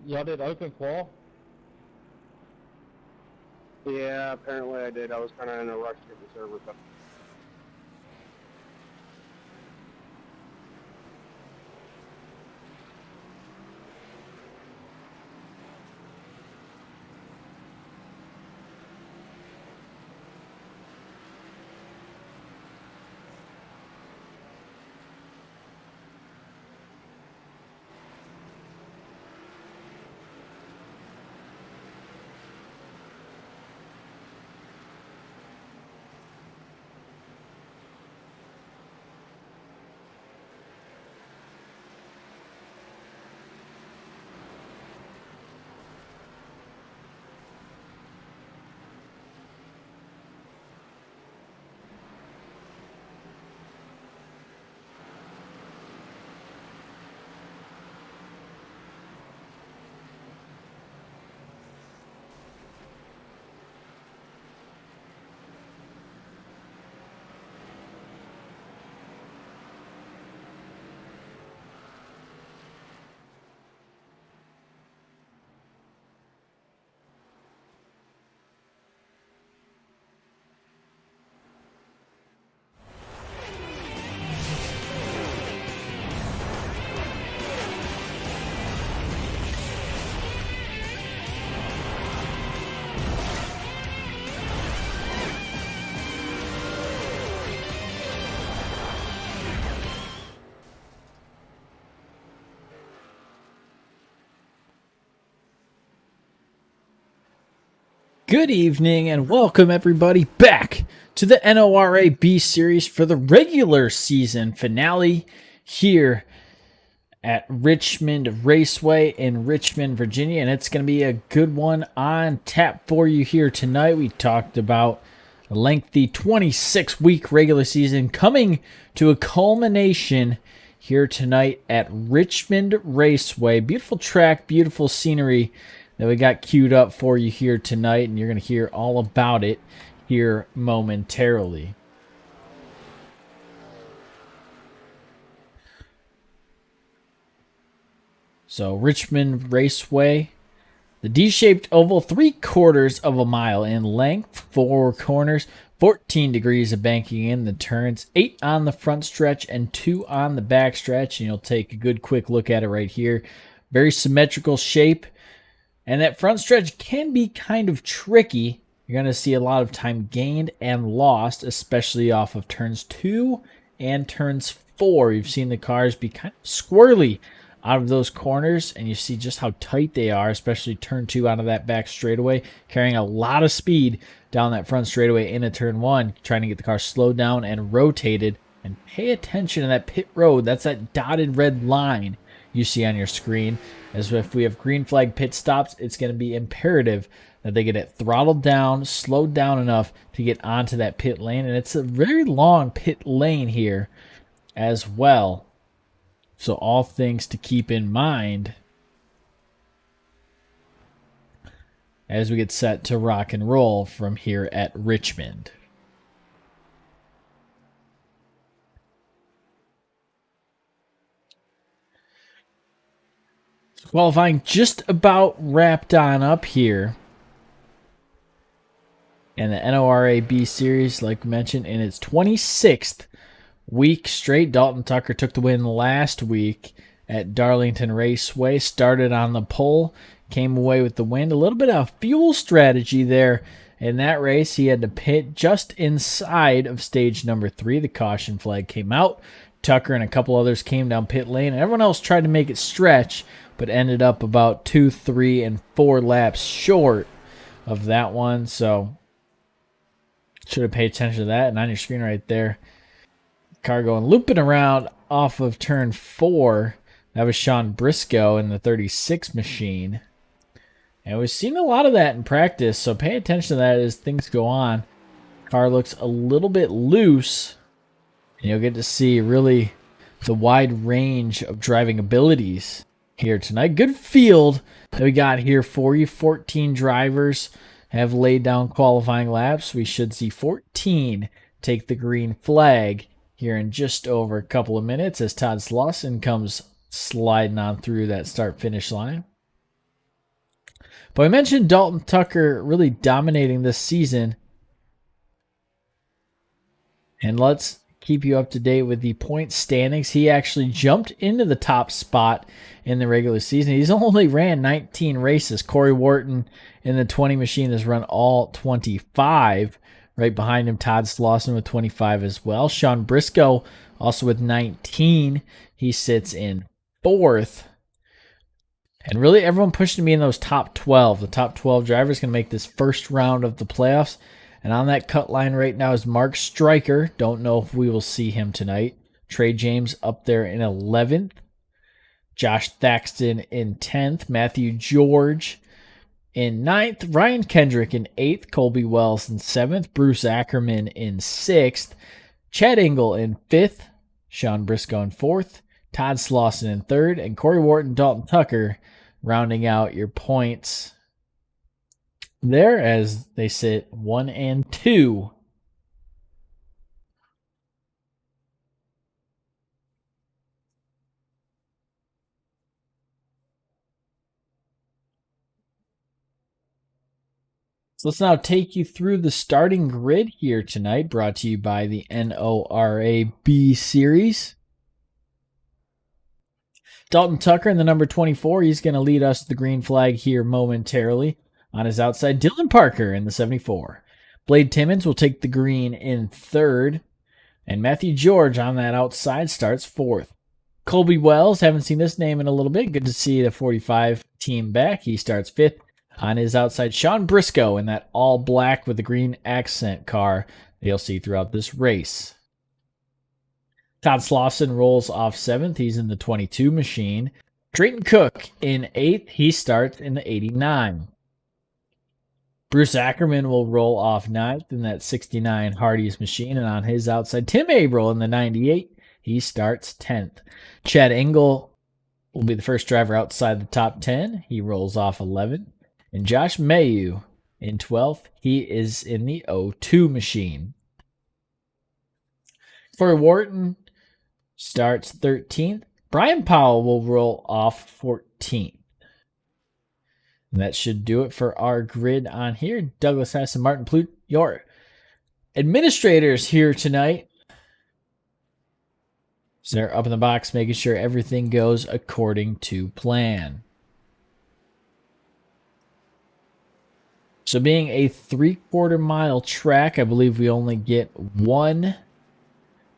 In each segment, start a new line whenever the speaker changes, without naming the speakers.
Y'all did open qual?
Yeah, apparently I did. I was kind of in a rush to get the server up.
Good evening and welcome everybody back to the NORA B series for the regular season finale here at Richmond Raceway in Richmond, Virginia, and it's going to be a good one on tap for you here tonight. We talked about a lengthy 26-week regular season coming to a culmination here tonight at Richmond Raceway. Beautiful track, beautiful scenery that we got queued up for you here tonight, and you're going to hear all about it here momentarily. So Richmond Raceway, the D-shaped oval, 3/4 of a mile in length, 4 corners, 14 degrees of banking in the turns, 8 on the front stretch and 2 on the back stretch, and you'll take a good quick look at it right here. Very symmetrical shape. And that front stretch can be kind of tricky. You're going to see a lot of time gained and lost, especially off of turns 2 and turns 4. You've seen the cars be kind of squirrely out of those corners, and you see just how tight they are, especially turn 2 out of that back straightaway, carrying a lot of speed down that front straightaway into turn 1, trying to get the car slowed down and rotated. And pay attention to that pit road. That's that dotted red line you see on your screen. As if we have green flag pit stops, it's going to be imperative that they get it throttled down, slowed down enough to get onto that pit lane. And it's a very long pit lane here as well. So all things to keep in mind as we get set to rock and roll from here at Richmond. Qualifying just about wrapped on up here. And the NORA B series, like mentioned, in its 26th week straight. Dalton Tucker took the win last week at Darlington Raceway. Started on the pole, came away with the win. A little bit of fuel strategy there in that race. He had to pit just inside of stage number 3. The caution flag came out. Tucker and a couple others came down pit lane, and everyone else tried to make it stretch, but ended up about 2, 3, and 4 laps short of that one. So should have paid attention to that. And on your screen right there, car going looping around off of turn 4. That was Sean Briscoe in the 36 machine. And we've seen a lot of that in practice, so pay attention to that as things go on. Car looks a little bit loose, and you'll get to see really the wide range of driving abilities here tonight. Good field that we got here for you. 14 drivers have laid down qualifying laps. We should see 14 take the green flag here in just over a couple of minutes as Todd Slauson comes sliding on through that start-finish line. But I mentioned Dalton Tucker really dominating this season. And let's keep you up to date with the point standings. He actually jumped into the top spot in the regular season. He's only ran 19 races. Corey Wharton in the 20 machine has run all 25. Right behind him, Todd Slauson with 25 as well. Sean Briscoe also with 19. He sits in 4th. And really everyone pushing me in those top 12. The top 12 drivers going to make this first round of the playoffs. And on that cut line right now is Mark Stryker. Don't know if we will see him tonight. Trey James up there in 11th. Josh Thaxton in 10th. Matthew George in 9th. Ryan Kendrick in 8th. Colby Wells in 7th. Bruce Ackerman in 6th. Chad Engel in 5th. Sean Briscoe in 4th. Todd Slauson in 3rd. And Corey Wharton, Dalton Tucker rounding out your points there as they sit 1 and 2. So let's now take you through the starting grid here tonight, brought to you by the NORA B Series. Dalton Tucker in the number 24. He's going to lead us to the green flag here momentarily. On his outside, Dylan Parker in the 74. Blade Timmons will take the green in 3rd. And Matthew George on that outside starts 4th. Colby Wells, haven't seen this name in a little bit. Good to see the 45 team back. He starts 5th. On his outside, Sean Briscoe in that all black with the green accent car that you'll see throughout this race. Todd Slauson rolls off 7th. He's in the 22 machine. Drayton Cook in 8th. He starts in the 89. Bruce Ackerman will roll off 9th in that 69 Hardee's machine. And on his outside, Tim Averill in the 98. He starts 10th. Chad Engel will be the first driver outside the top 10. He rolls off 11th. And Josh Mayu in 12th. He is in the 02 machine. For Wharton, starts 13th. Brian Powell will roll off 14th. And that should do it for our grid on here. Douglas Hess and Martin Plute, your administrators here tonight. So they're up in the box making sure everything goes according to plan. So being a 3/4 mile track, I believe we only get 1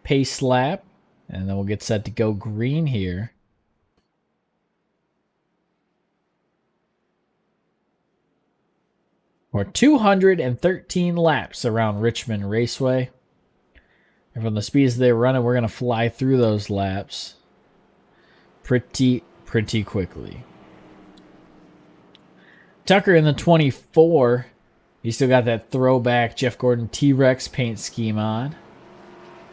pace lap. And then we'll get set to go green here. Or 213 laps around Richmond Raceway. And from the speeds they're running, we're going to fly through those laps pretty quickly. Tucker in the 24. He's still got that throwback Jeff Gordon T-Rex paint scheme on.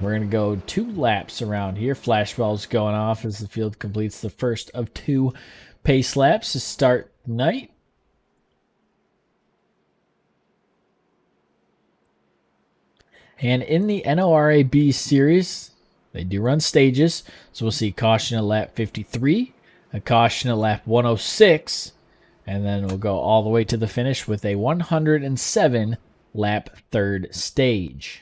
We're going to go 2 laps around here. Flashbulbs going off as the field completes the first of 2 pace laps to start tonight. And in the NORA B Series, they do run stages. So we'll see caution at lap 53, a caution at lap 106, and then we'll go all the way to the finish with a 107 lap 3rd stage.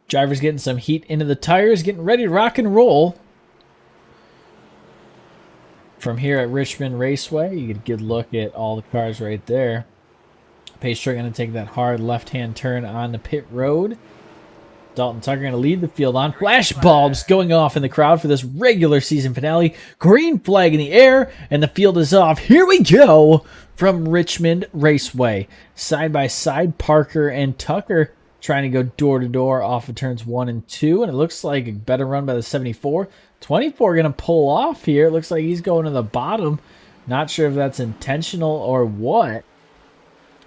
Drivers getting some heat into the tires, getting ready to rock and roll. From here at Richmond Raceway, you get a good look at all the cars right there. Pace truck going to take that hard left-hand turn on the pit road. Dalton Tucker going to lead the field on. Flash bulbs going off in the crowd for this regular season finale. Green flag in the air, and the field is off. Here we go from Richmond Raceway. Side by side, Parker and Tucker trying to go door to door off of turns 1 and 2, and it looks like a better run by the 74. 24 going to pull off here. It looks like he's going to the bottom. Not sure if that's intentional or what.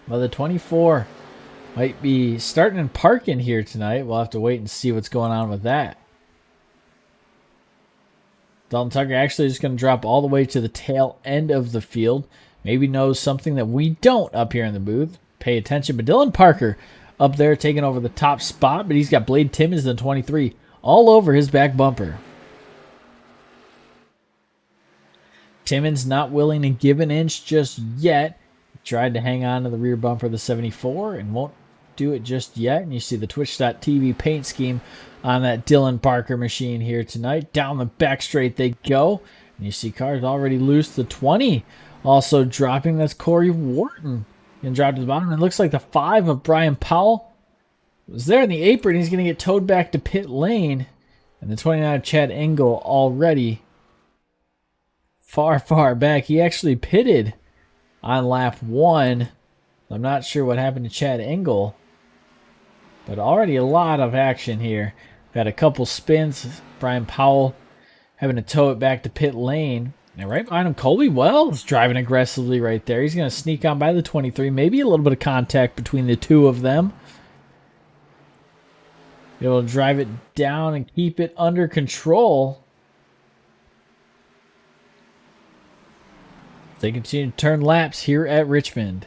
But the 24 might be starting and parking here tonight. We'll have to wait and see what's going on with that. Dalton Tucker actually just going to drop all the way to the tail end of the field. Maybe knows something that we don't up here in the booth. Pay attention. But Dylan Parker up there taking over the top spot, but he's got Blade Timmons in the 23 all over his back bumper. Timmons not willing to give an inch just yet. Tried to hang on to the rear bumper of the 74 and won't do it just yet. And you see the Twitch.tv paint scheme on that Dylan Parker machine here tonight. Down the back straight they go. And you see cars already loose. The 20 also dropping. That's Corey Wharton. And drop to the bottom. It looks like the 5 of Brian Powell was there in the apron. He's going to get towed back to pit lane. And the 29 of Chad Engel already far, far back. He actually pitted on lap 1. I'm not sure what happened to Chad Engel. But already a lot of action here. Got a couple spins. Brian Powell having to tow it back to pit lane. And right behind him, Colby Wells driving aggressively right there. He's going to sneak on by the 23. Maybe a little bit of contact between the two of them. Be able to drive it down and keep it under control. They continue to turn laps here at Richmond.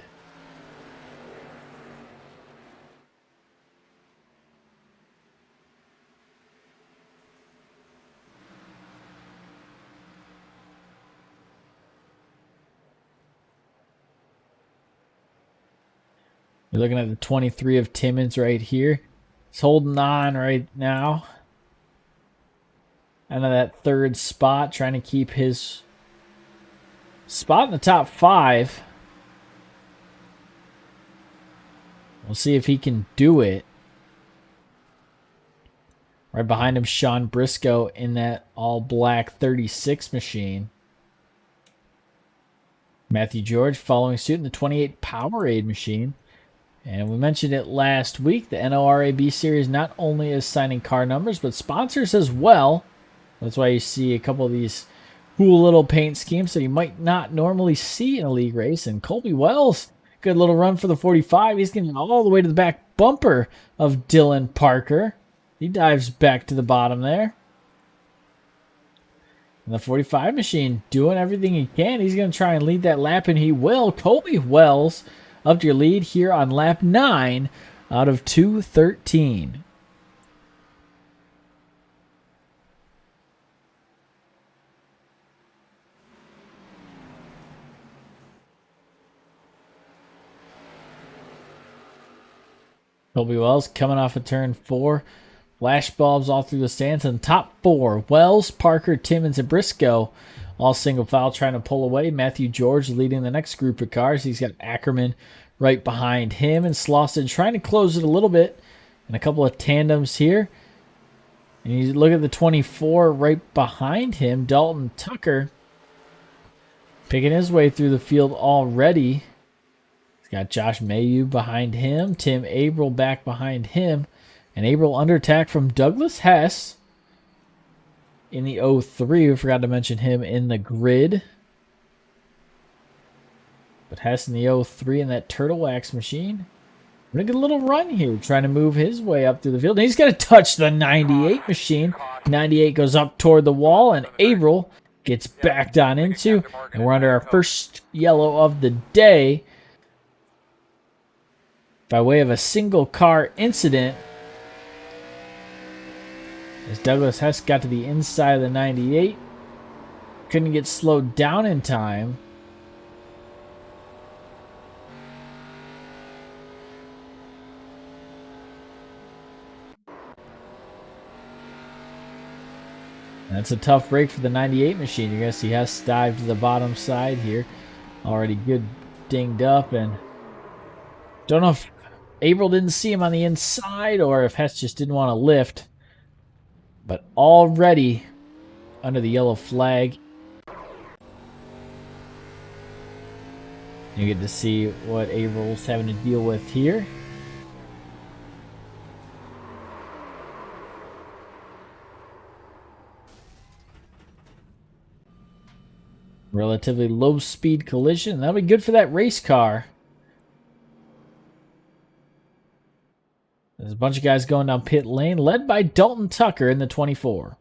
You're looking at the 23 of Timmons right here. He's holding on right now. Out of that third spot, trying to keep his spot in the top 5. We'll see if he can do it. Right behind him, Sean Briscoe in that all-black 36 machine. Matthew George following suit in the 28 Powerade machine. And we mentioned it last week. The NORA B Series not only is signing car numbers, but sponsors as well. That's why you see a couple of these cool little paint schemes that you might not normally see in a league race. And Colby Wells, good little run for the 45. He's getting all the way to the back bumper of Dylan Parker. He dives back to the bottom there. And the 45 machine doing everything he can. He's going to try and lead that lap, and he will. Colby Wells up to your lead here on lap 9 out of 213. Colby Wells coming off of turn 4. Flash bulbs all through the stands. And top 4, Wells, Parker, Timmons, and Briscoe all single file trying to pull away. Matthew George leading the next group of cars. He's got Ackerman right behind him. And Slauson trying to close it a little bit. And a couple of tandems here. And you look at the 24 right behind him. Dalton Tucker picking his way through the field already. He's got Josh Mayu behind him. Tim Averill back behind him. And Averill under attack from Douglas Hess in the 03. We forgot to mention him in the grid. But Hess in the 03 in that Turtle Wax machine. Gonna get a little run here, trying to move his way up through the field. And he's gonna touch the 98 machine. 98 goes up toward the wall, and Averill gets backed on into. And we're under our first yellow of the day by way of a single car incident. As Douglas Hess got to the inside of the 98. Couldn't get slowed down in time. That's a tough break for the 98 machine. You're going to see Hess dive to the bottom side here. Already good dinged up. And don't know if Averill didn't see him on the inside or if Hess just didn't want to lift. But already under the yellow flag. You get to see what Averill's having to deal with here. Relatively low speed collision. That'll be good for that race car. There's a bunch of guys going down pit lane, led by Dalton Tucker in the 24.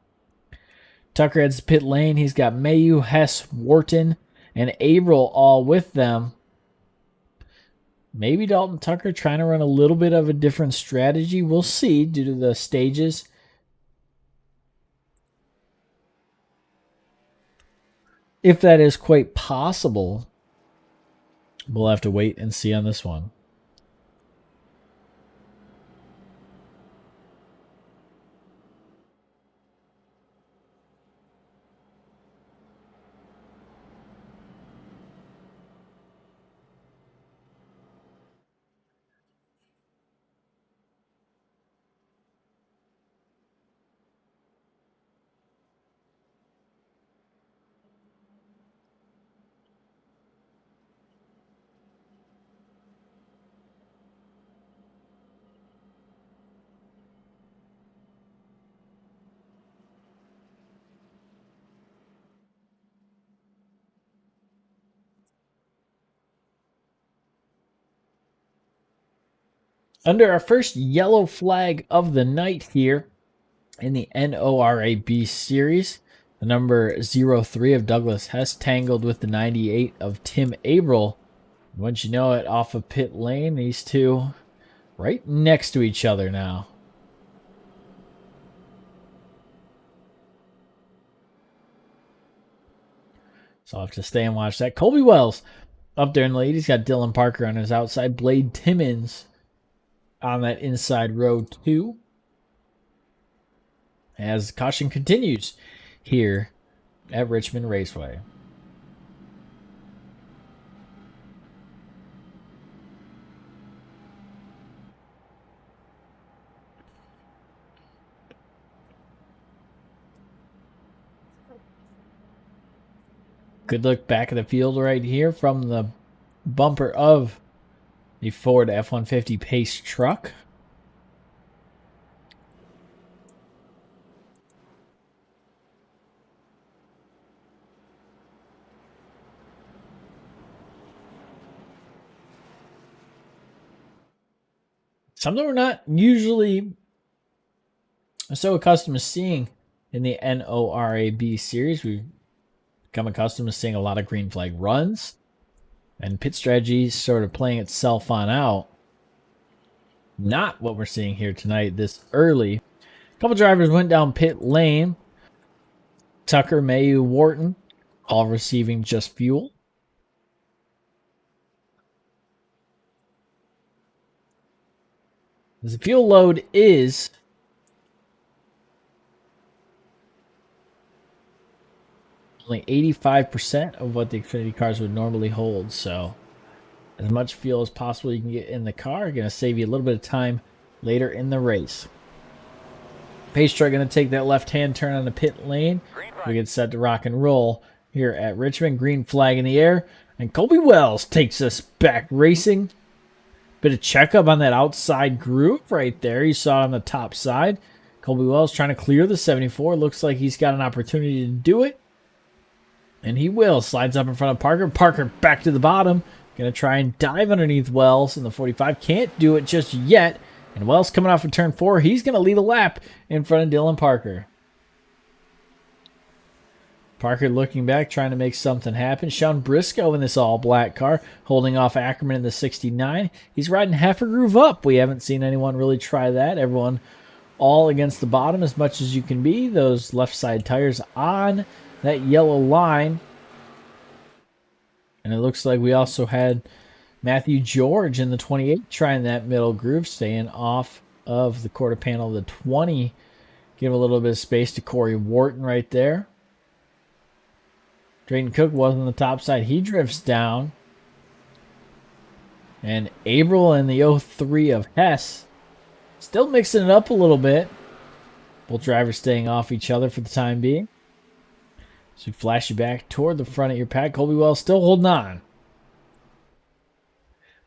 Tucker heads to pit lane. He's got Mayu, Hess, Wharton, and Averill all with them. Maybe Dalton Tucker trying to run a little bit of a different strategy. We'll see due to the stages. If that is quite possible, we'll have to wait and see on this one. Under our first yellow flag of the night here in the NORA B series, the number 03 of Douglas Hess tangled with the 98 of Tim Averill. Once you know it, off of pit lane, these two right next to each other now. So I'll have to stay and watch that. Colby Wells up there in the lead. He's got Dylan Parker on his outside. Blade Timmons on that inside row 2. As caution continues here at Richmond Raceway. Good look back at the field right here from the bumper of the Ford F-150 Pace truck. Something we're not usually so accustomed to seeing in the NORAB series. We've become accustomed to seeing a lot of green flag runs, and pit strategy sort of playing itself on out. Not what we're seeing here tonight this early. A couple drivers went down pit lane. Tucker, Mayu, Wharton, all receiving just fuel. The fuel load is only 85% of what the Xfinity cars would normally hold. So as much fuel as possible you can get in the car. Going to save you a little bit of time later in the race. Pace truck going to take that left-hand turn on the pit lane. We get set to rock and roll here at Richmond. Green flag in the air. And Colby Wells takes us back racing. Bit of checkup on that outside groove right there. You saw it on the top side. Colby Wells trying to clear the 74. Looks like he's got an opportunity to do it. And he will. Slides up in front of Parker. Parker back to the bottom. Going to try and dive underneath Wells in the 45. Can't do it just yet. And Wells coming off of turn 4. He's going to lead a lap in front of Dylan Parker. Parker looking back, trying to make something happen. Sean Briscoe in this all-black car, holding off Ackerman in the 69. He's riding half a groove up. We haven't seen anyone really try that. Everyone all against the bottom as much as you can be. Those left side tires on that yellow line. And it looks like we also had Matthew George in the 28 trying that middle groove, staying off of the quarter panel of the 20. Give a little bit of space to Corey Wharton right there. Drayton Cook was on the top side. He drifts down. And Averill and the 03 of Hess still mixing it up a little bit. Both drivers staying off each other for the time being. So we flash you back toward the front of your pack. Colby Wells still holding on.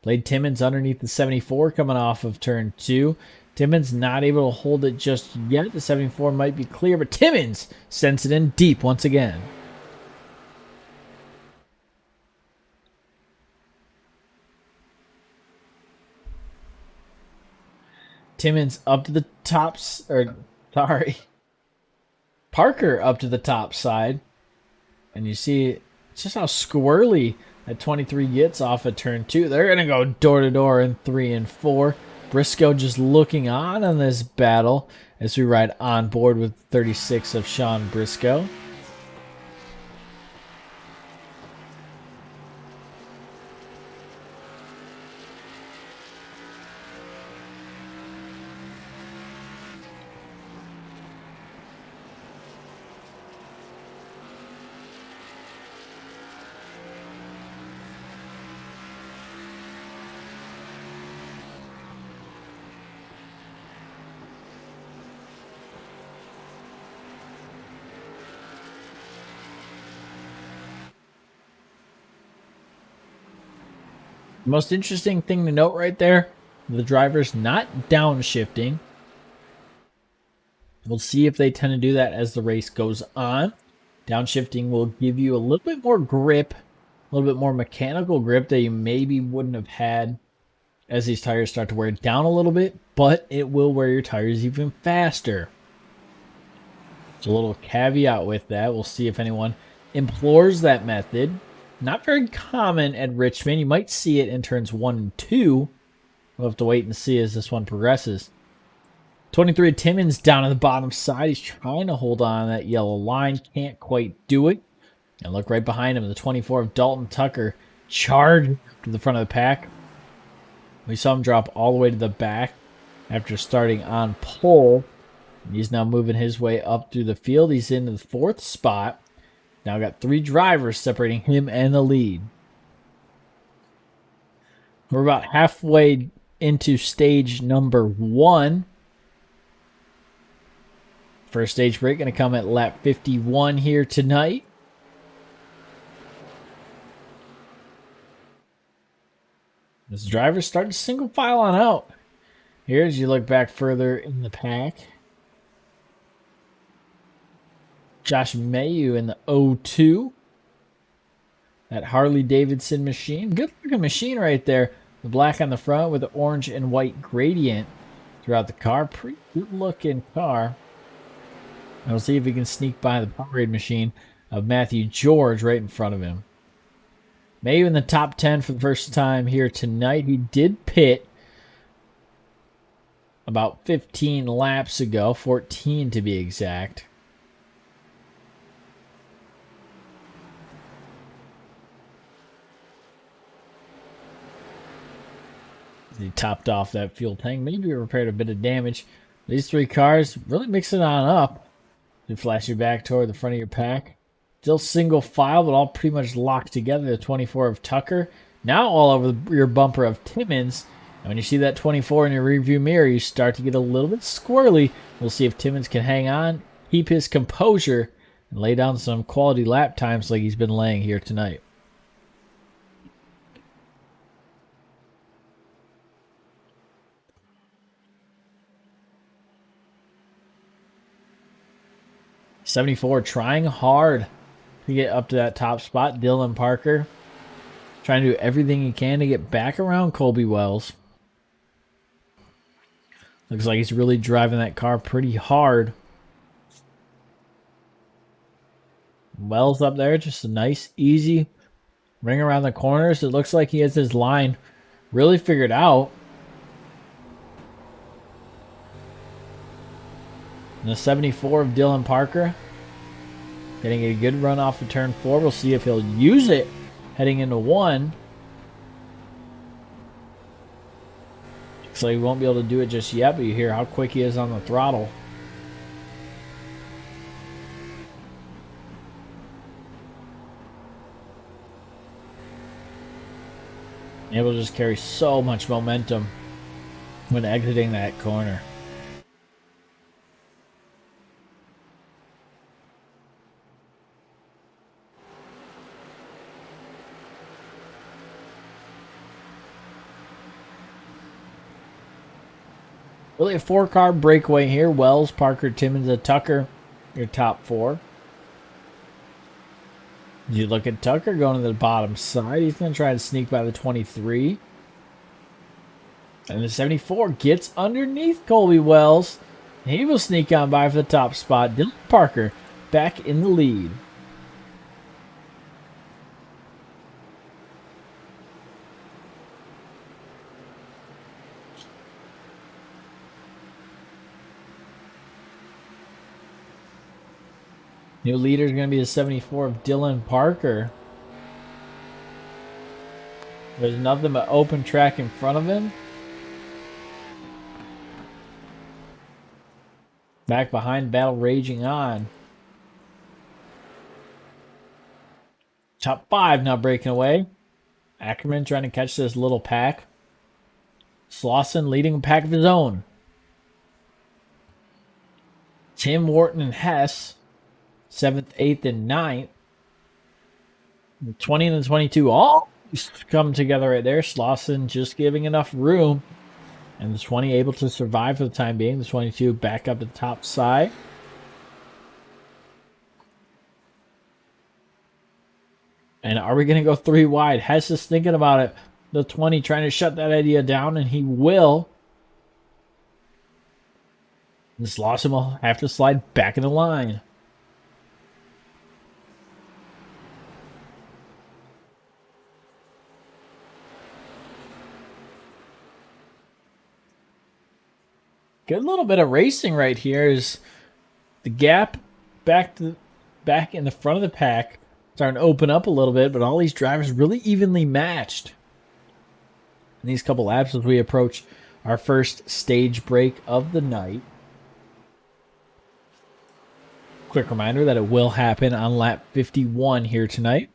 Blade Timmons underneath the 74 coming off of turn 2. Timmons not able to hold it just yet. The 74 might be clear, but Timmons sends it in deep once again. Timmons up to the tops, or sorry, Parker up to the top side. And you see just how squirrely At 23 gets off of turn 2. They're going to go door to door in 3 and 4. Briscoe just looking on this battle as we ride on board with 36 of Sean Briscoe. The most interesting thing to note right there, the driver's not downshifting. We'll see if they tend to do that as the race goes on. Downshifting will give you a little bit more grip, a little bit more mechanical grip that you maybe wouldn't have had as these tires start to wear down a little bit, but it will wear your tires even faster. It's a little caveat with that. We'll see if anyone implores that method. Not very common at Richmond. You might see it in turns 1 and 2. We'll have to wait and see as this one progresses. 23 Timmons down on the bottom side. He's trying to hold on that yellow line. Can't quite do it. And look right behind him. The 24 of Dalton Tucker charged to the front of the pack. We saw him drop all the way to the back after starting on pole. He's now moving his way up through the field. He's in the 4th spot. Now got 3 drivers separating him and the lead. We're about halfway into stage number 1. First stage break going to come at lap 51 here tonight. This driver starting to single file on out. Here as you look back further in the pack. Josh Mayu in the 02. That Harley-Davidson machine. Good looking machine right there. The black on the front with the orange and white gradient throughout the car. Pretty good looking car. We'll see if he can sneak by the Powerade machine of Matthew George right in front of him. Mayu in the top 10 for the first time here tonight. He did pit about 15 laps ago. 14 to be exact. He topped off that fuel tank. Maybe repaired a bit of damage. These 3 cars really mix it on up. You flash you back toward the front of your pack. Still single file, but all pretty much locked together. The 24 of Tucker. Now all over the rear bumper of Timmons. And when you see that 24 in your rearview mirror, you start to get a little bit squirrely. We'll see if Timmons can hang on, keep his composure, and lay down some quality lap times like he's been laying here tonight. .74 trying hard to get up to that top spot. Dylan Parker trying to do everything he can to get back around Colby Wells. Looks like he's really driving that car pretty hard. Wells up there, just a nice, easy ring around the corners. It looks like he has his line really figured out. And the 74 of Dylan Parker getting a good run off of turn 4. We'll see if he'll use it heading into 1. Looks like he won't be able to do it just yet, but you hear how quick he is on the throttle. Able to just carry so much momentum when exiting that corner. Really a 4-car breakaway here. Wells, Parker, Timmons, and Tucker, your top 4. You look at Tucker going to the bottom side. He's going to try to sneak by the 23. And the 74 gets underneath Colby Wells. He will sneak on by for the top spot. Dylan Parker back in the lead. New leader is going to be the 74 of Dylan Parker. There's nothing but open track in front of him. Back behind, battle raging on. Top 5 now breaking away. Ackerman trying to catch this little pack. Slauson leading a pack of his own. Tim, Wharton, and Hess, 7th, 8th, and 9th. The 20 and the 22 all come together right there. Slauson just giving enough room. And the 20 able to survive for the time being. The 22 back up to the top side. And are we going to go 3 wide? Hess is thinking about it. The 20 trying to shut that idea down, and he will. This Lawson will have to slide back in the line. Good little bit of racing right here. Is the gap back in the front of the pack starting to open up a little bit, but all these drivers really evenly matched in these couple laps as we approach our first stage break of the night. Quick reminder that it will happen on lap 51 here tonight.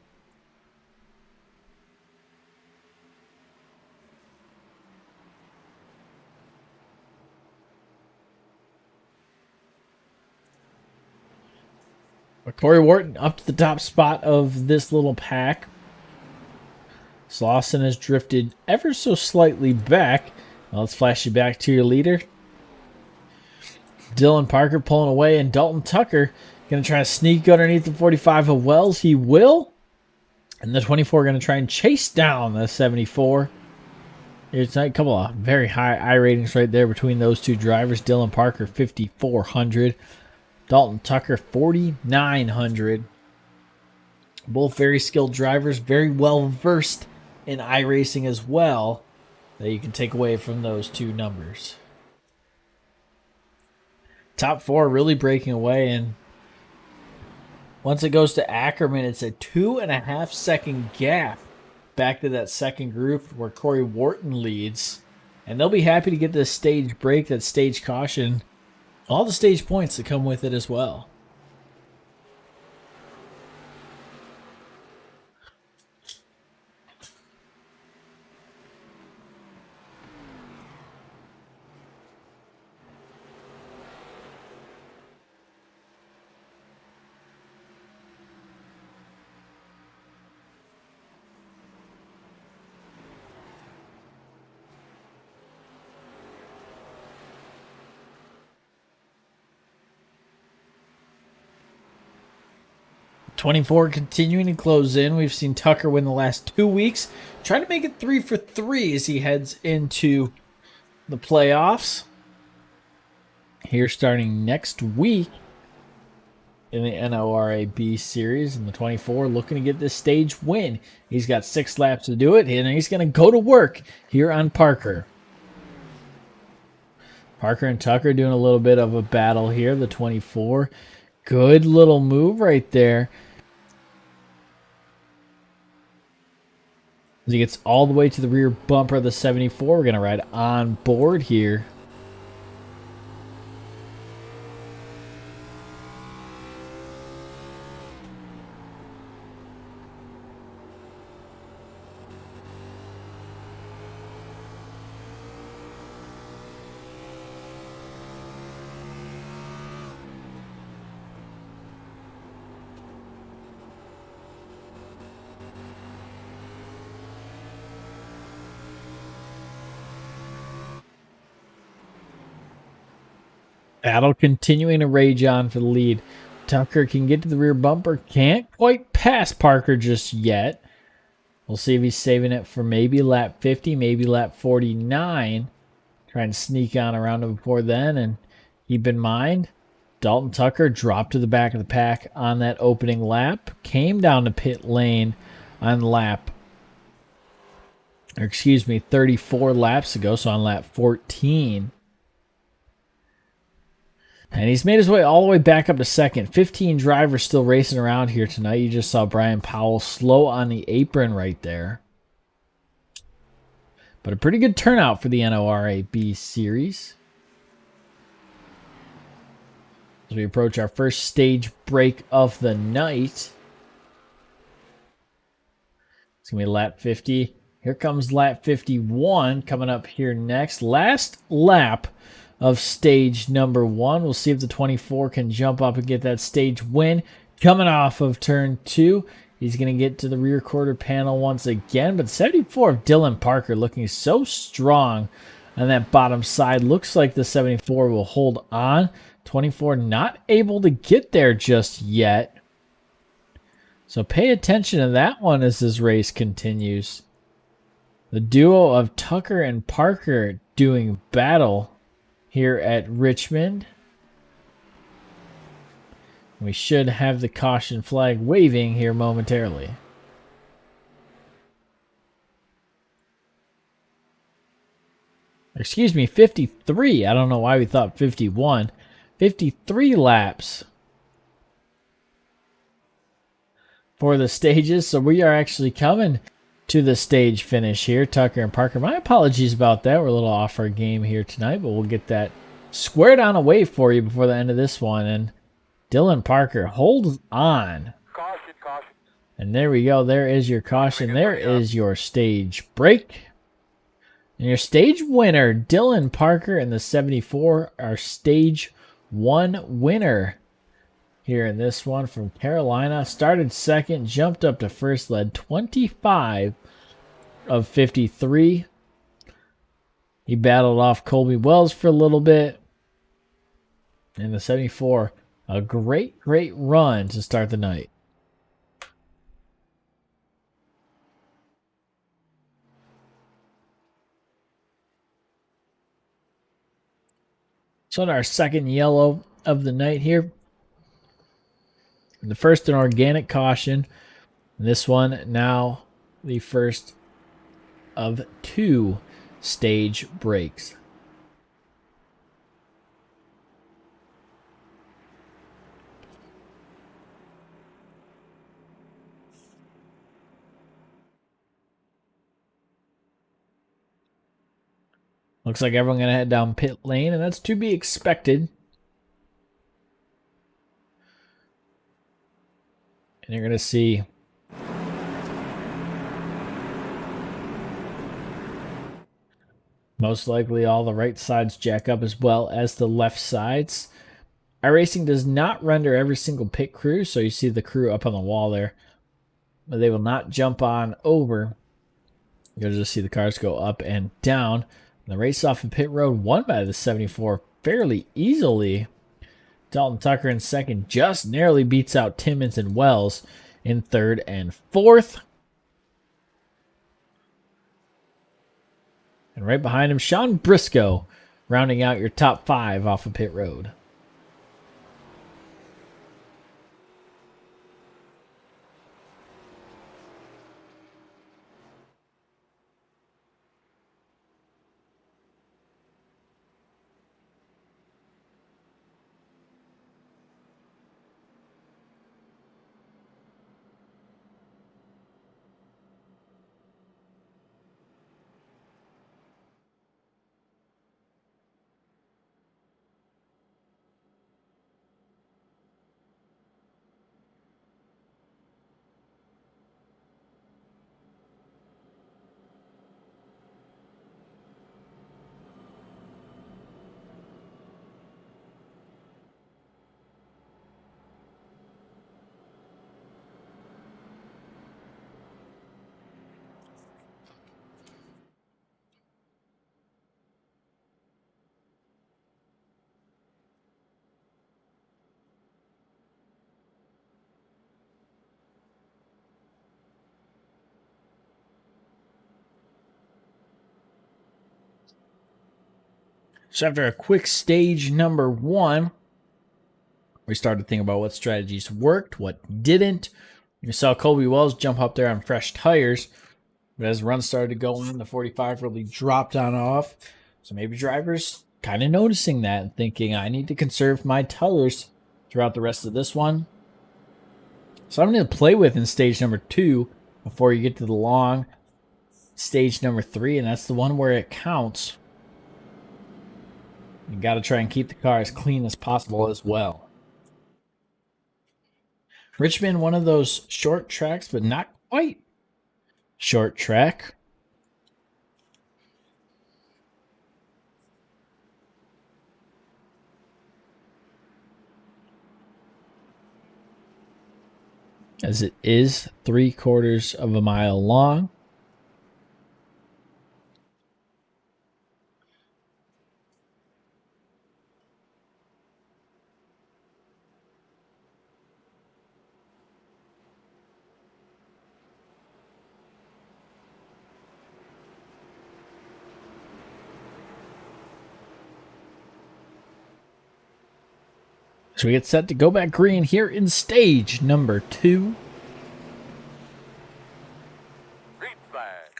But Corey Wharton up to the top spot of this little pack. Slauson has drifted ever so slightly back. Now let's flash you back to your leader. Dylan Parker pulling away, and Dalton Tucker going to try to sneak underneath the 45 of Wells. He will. And the 24 going to try and chase down the 74. Here's a couple of very high I ratings right there between those two drivers. Dylan Parker, 5,400. Dalton Tucker, 4,900. Both very skilled drivers, very well versed in iRacing as well, that you can take away from those two numbers. Top 4 really breaking away, and once it goes to Ackerman, it's a 2.5 second gap back to that second group where Corey Wharton leads. And they'll be happy to get this stage break, that stage caution, all the stage points that come with it as well. '24 continuing to close in. We've seen Tucker win the last 2 weeks. Trying to make it 3 for 3 as he heads into the playoffs. Here starting next week in the NORA B series. And the 24 looking to get this stage win. He's got 6 laps to do it. And he's going to go to work here on Parker. Parker and Tucker doing a little bit of a battle here. The 24. Good little move right there. As he gets all the way to the rear bumper of the 74, we're going to ride on board here. Battle continuing to rage on for the lead. Tucker can get to the rear bumper. Can't quite pass Parker just yet. We'll see if he's saving it for maybe lap 50, maybe lap 49. Try and sneak on around him before then. And keep in mind, Dalton Tucker dropped to the back of the pack on that opening lap. Came down to pit lane on lap, or excuse me, 34 laps ago. So on lap 14. And he's made his way all the way back up to second. 15 drivers still racing around here tonight. You just saw Brian Powell slow on the apron right there. But a pretty good turnout for the NORA B Series. As we approach our first stage break of the night. It's going to be lap 50. Here comes lap 51 coming up here next. Last lap of stage number 1. We'll see if the 24 can jump up and get that stage win. Coming off of turn 2. He's going to get to the rear quarter panel once again. But 74 of Dylan Parker looking so strong on that bottom side. Looks like the 74 will hold on. 24 not able to get there just yet. So pay attention to that one as this race continues. The duo of Tucker and Parker doing battle here at Richmond. We should have the caution flag waving here momentarily. Excuse me, 53. I don't know why we thought 51. 53 laps for the stages. So we are actually coming to the stage finish here, Tucker and Parker. My apologies about that. We're a little off our game here tonight, but we'll get that squared on away for you before the end of this one. And Dylan Parker holds on.
Caution, caution.
And there we go. There is your caution. There is your stage break. And your stage winner, Dylan Parker, and the 74, our stage 1 winner here in this one from Carolina. Started second, jumped up to first, led 25 of 53. He battled off Colby Wells for a little bit. And the 74, a great run to start the night. So on our second yellow of the night here. The first an organic caution. This one now the first of 2 stage breaks. Looks like everyone going to head down pit lane, and that's to be expected. And you're going to see most likely all the right sides jack up as well as the left sides. iRacing does not render every single pit crew, so you see the crew up on the wall there. But they will not jump on over. You'll just see the cars go up and down. The race off of pit road won by the 74 fairly easily. Dalton Tucker in second just narrowly beats out Timmons and Wells in third and fourth. And right behind him, Sean Briscoe rounding out your top 5 off of pit road. So after a quick stage number 1, we started thinking about what strategies worked, what didn't. You saw Colby Wells jump up there on fresh tires. But as runs started to go in, the 45 really dropped on off. So maybe drivers kind of noticing that and thinking I need to conserve my tires throughout the rest of this one. So I'm going to play with in stage number 2 before you get to the long stage number 3, and that's the one where it counts. You got to try and keep the car as clean as possible as well. Richmond, one of those short tracks, but not quite short track. As it is 3/4 of a mile long. So we get set to go back green here in stage number 2.
Green flag.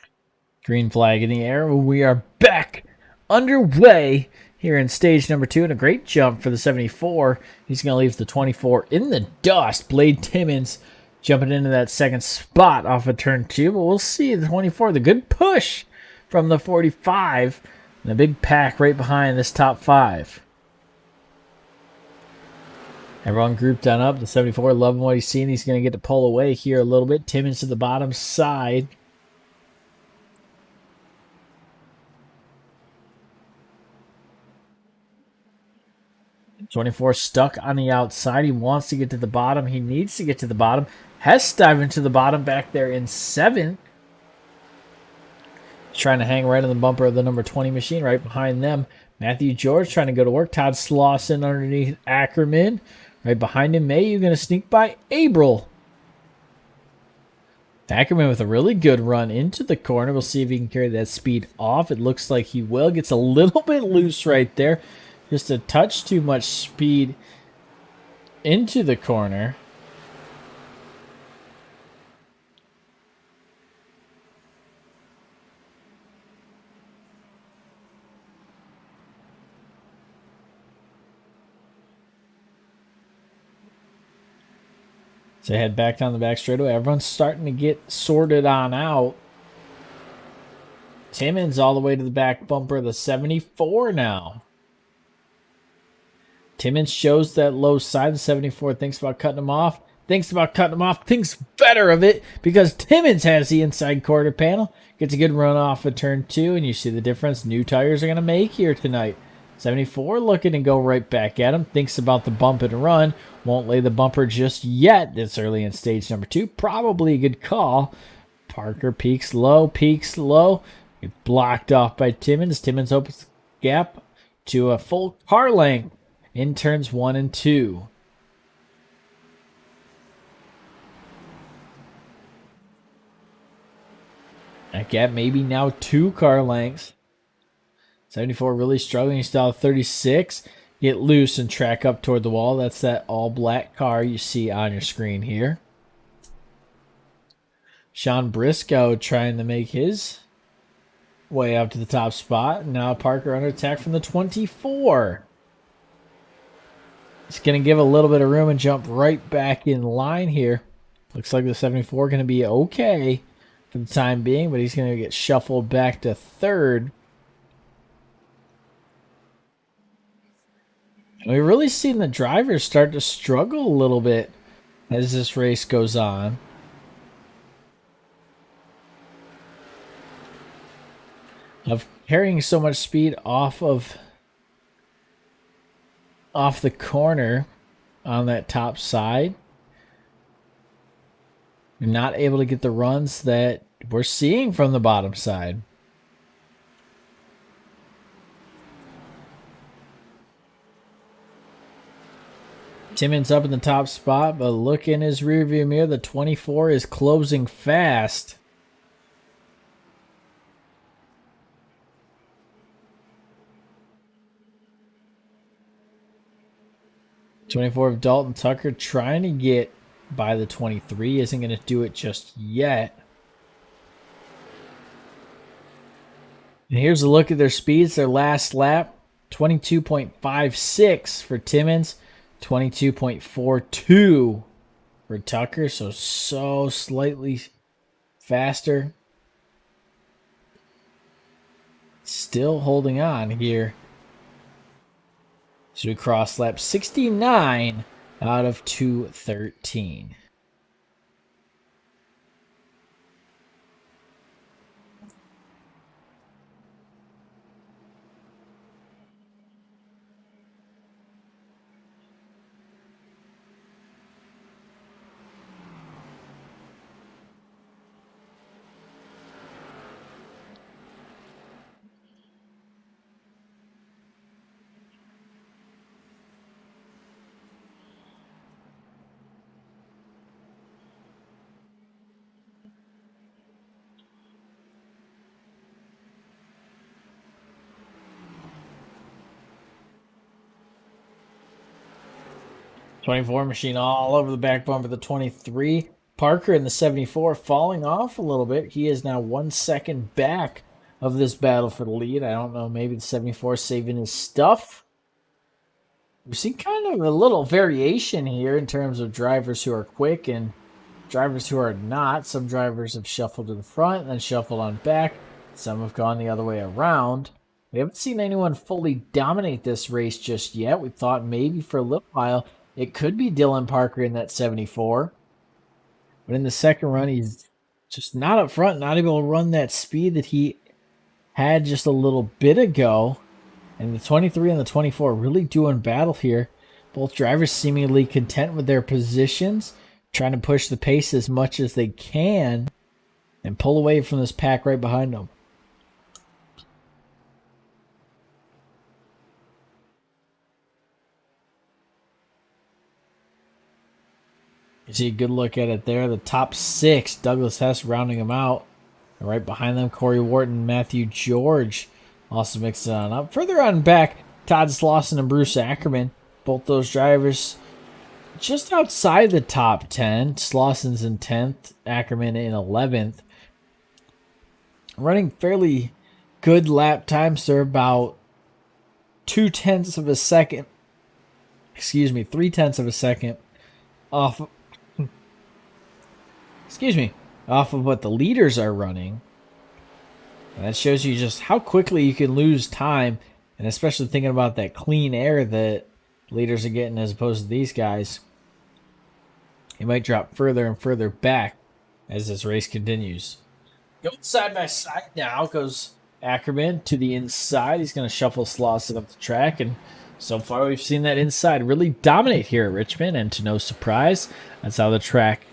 Green flag in the air. We are back underway here in stage number 2. And a great jump for the 74. He's going to leave the 24 in the dust. Blade Timmons jumping into that second spot off of turn 2. But we'll see the 24. The good push from the 45. And a big pack right behind this top 5. Everyone grouped on up. The 74 loving what he's seeing. He's going to get to pull away here a little bit. Timmons to the bottom side. '24 stuck on the outside. He wants to get to the bottom. He needs to get to the bottom. Hess diving to the bottom back there in 7th. He's trying to hang right on the bumper of the number 20 machine right behind them. Matthew George trying to go to work. Todd Slauson underneath Ackerman. Right behind him, May, you're going to sneak by Abril. Ackerman with a really good run into the corner. We'll see if he can carry that speed off. It looks like he will. Gets a little bit loose right there. Just a touch too much speed into the corner. So head back down the back straightaway. Everyone's starting to get sorted on out. Timmons all the way to the back bumper of the 74 now. Timmons shows that low side. The 74 thinks about cutting him off. Thinks better of it because Timmons has the inside quarter panel. Gets a good run off of turn 2, and you see the difference new tires are going to make here tonight. 74 looking to go right back at him. Thinks about the bump and run. Won't lay the bumper just yet this early in stage number 2. Probably a good call. Parker peaks low. Gets blocked off by Timmons. Timmons opens the gap to a full car length in turns 1 and 2. That gap maybe now 2 car lengths. 74 really struggling. He's still 36. Get loose and track up toward the wall. That's that all black car you see on your screen here. Sean Briscoe trying to make his way up to the top spot. Now Parker under attack from the 24. He's going to give a little bit of room and jump right back in line here. Looks like the 74 going to be okay for the time being, but he's going to get shuffled back to 3rd. We've really seen the drivers start to struggle a little bit as this race goes on. Of carrying so much speed off the corner on that top side. You're not able to get the runs that we're seeing from the bottom side. Timmons up in the top spot, but look in his rearview mirror. The 24 is closing fast. '24 of Dalton Tucker trying to get by the 23. Isn't going to do it just yet. And here's a look at their speeds, their last lap. 22.56 for Timmons, 22.42 for Tucker, so slightly faster. Still holding on here. So we cross lap 69 out of 213. '24 machine all over the back bumper. The 23. Parker in the 74 falling off a little bit. He is now 1 second back of this battle for the lead. I don't know, maybe the 74 saving his stuff. We've seen kind of a little variation here in terms of drivers who are quick and drivers who are not. Some drivers have shuffled to the front and then shuffled on back. Some have gone the other way around. We haven't seen anyone fully dominate this race just yet. We thought maybe for a little while it could be Dylan Parker in that 74. But in the second run, he's just not up front, not able to run that speed that he had just a little bit ago. And the 23 and the 24 really doing battle here. Both drivers seemingly content with their positions, trying to push the pace as much as they can and pull away from this pack right behind them. You see a good look at it there. The top 6, Douglas Hess rounding them out. And right behind them, Corey Wharton, Matthew George also mixing on up. Further on back, Todd Slauson and Bruce Ackerman. Both those drivers just outside the top 10. Slauson's in 10th, Ackerman in 11th. Running fairly good lap times. They're about 0.2 of a second. 0.3 of a second off off of what the leaders are running. And that shows you just how quickly you can lose time, and especially thinking about that clean air that leaders are getting as opposed to these guys. You might drop further and further back as this race continues. Going side by side now goes Ackerman to the inside. He's going to shuffle Slauson up the track, and so far we've seen that inside really dominate here at Richmond, and to no surprise, that's how the track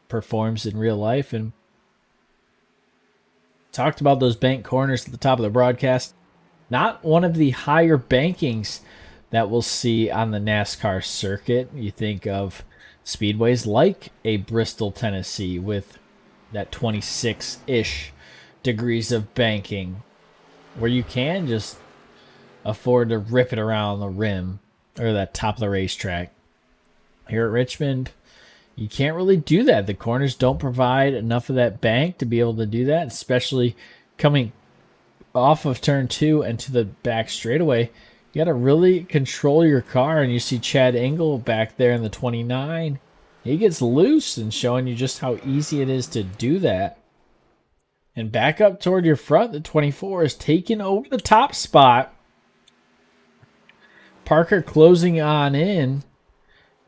performs in real life. And talked about those bank corners at the top of the broadcast. Not one of the higher bankings that we'll see on the NASCAR circuit. You think of speedways like a Bristol, Tennessee, with that 26-ish degrees of banking, where you can just afford to rip it around the rim or that top of the racetrack. Here at Richmond, you can't really do that. The corners don't provide enough of that bank to be able to do that, especially coming off of turn 2 and to the back straightaway. You got to really control your car, and you see Chad Engel back there in the 29. He gets loose and showing you just how easy it is to do that. And back up toward your front, the 24 is taking over the top spot. Parker closing on in.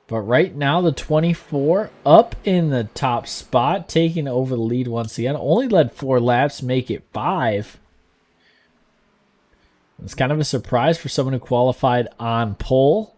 But right now, the 24 up in the top spot, taking over the lead once again. Only led 4 laps, make it 5. It's kind of a surprise for someone who qualified on pole.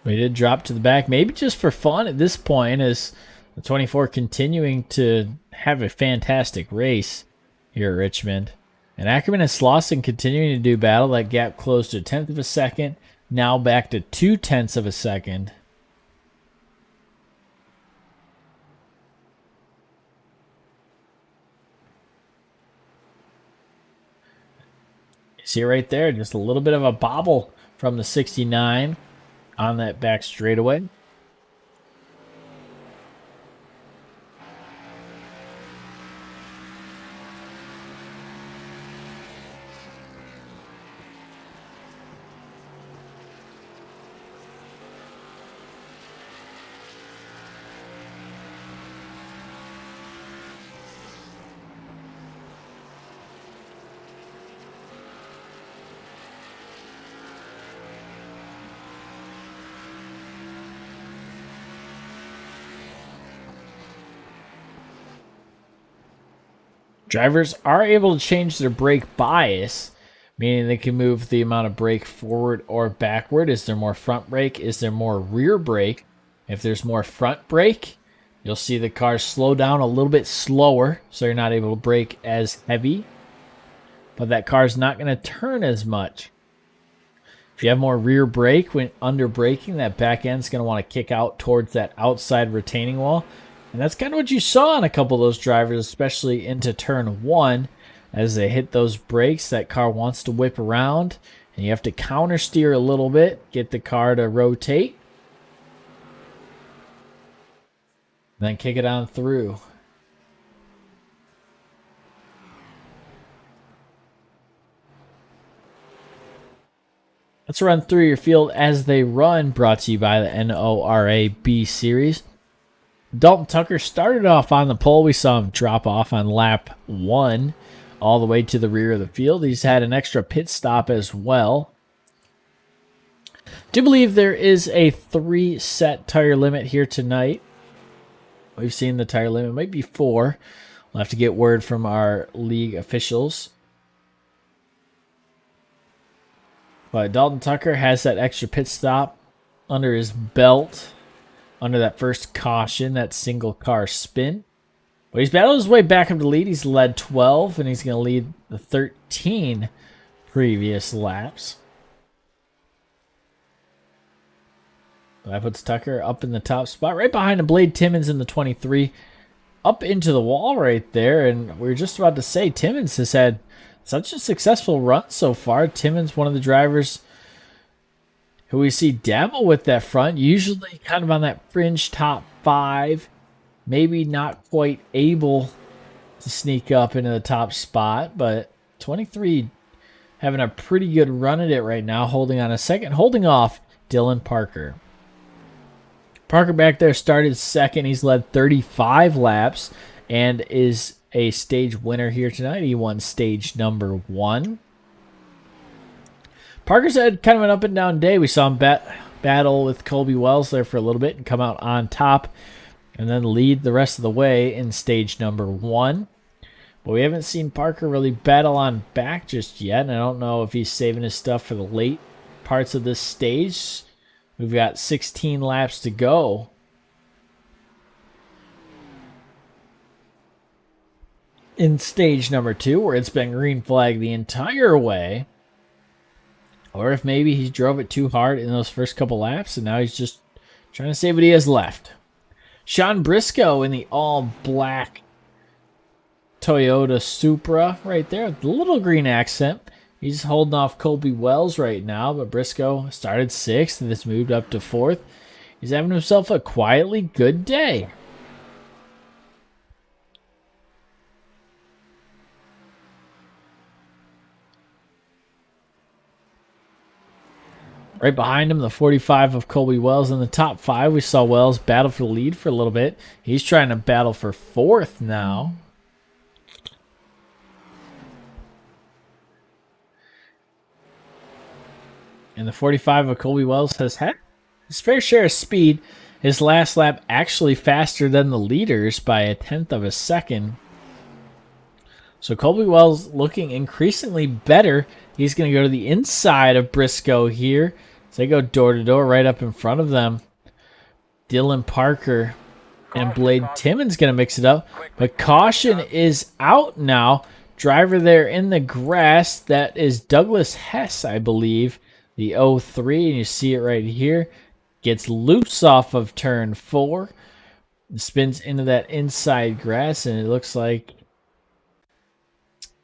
We did drop to the back, maybe just for fun at this point, as the 24 continuing to have a fantastic race here at Richmond. And Ackerman and Slauson continuing to do battle. That gap closed to 1/10 of a second. Now back to 0.2 of a second. You see right there, just a little bit of a bobble from the 69 on that back straightaway. Drivers are able to change their brake bias, meaning they can move the amount of brake forward or backward. Is there more front brake? Is there more rear brake? If there's more front brake, you'll see the car slow down a little bit slower, so you're not able to brake as heavy. But that car's not going to turn as much. If you have more rear brake when under braking, that back end's going to want to kick out towards that outside retaining wall. And that's kind of what you saw on a couple of those drivers, especially into turn 1. As they hit those brakes, that car wants to whip around, and you have to counter steer a little bit, get the car to rotate, then kick it on through. Let's run through your field as they run, brought to you by the NORA B Series. Dalton Tucker started off on the pole. We saw him drop off on lap 1 all the way to the rear of the field. He's had an extra pit stop as well. Do believe there is a 3-set tire limit here tonight. We've seen the tire limit. It might be 4. We'll have to get word from our league officials. But Dalton Tucker has that extra pit stop under his belt, under that first caution, that single car spin. But he's battled his way back up to lead. He's led 12, and he's going to lead the 13 previous laps. That puts Tucker up in the top spot, right behind the Blade Timmons in the 23. Up into the wall right there, and we were just about to say Timmons has had such a successful run so far. Timmons, one of the drivers who we see dabble with that front, usually kind of on that fringe top 5, maybe not quite able to sneak up into the top spot, but 23 having a pretty good run at it right now, holding on a second, holding off Dylan Parker. Parker back there started second. He's led 35 laps and is a stage winner here tonight. He won stage number 1. Parker's had kind of an up and down day. We saw him battle with Colby Wells there for a little bit and come out on top and then lead the rest of the way in stage number 1. But we haven't seen Parker really battle on back just yet, and I don't know if he's saving his stuff for the late parts of this stage. We've got 16 laps to go. In stage number 2, where it's been green flag the entire way. Or if maybe he drove it too hard in those first couple laps, and now he's just trying to save what he has left. Sean Briscoe in the all-black Toyota Supra right there with the little green accent. He's holding off Colby Wells right now, but Briscoe started 6th and has moved up to 4th. He's having himself a quietly good day. Right behind him, the 45 of Colby Wells in the top 5. We saw Wells battle for the lead for a little bit. He's trying to battle for 4th now. And the 45 of Colby Wells has had his fair share of speed. His last lap actually faster than the leaders by 1/10 of a second. So Colby Wells looking increasingly better. He's going to go to the inside of Briscoe here. So they go door to door right up in front of them. Dylan Parker and Blade Timmons going to mix it up. But caution is out now. Driver there in the grass. That is Douglas Hess, I believe. The 03, and you see it right here. Gets loose off of turn 4. Spins into that inside grass, and it looks like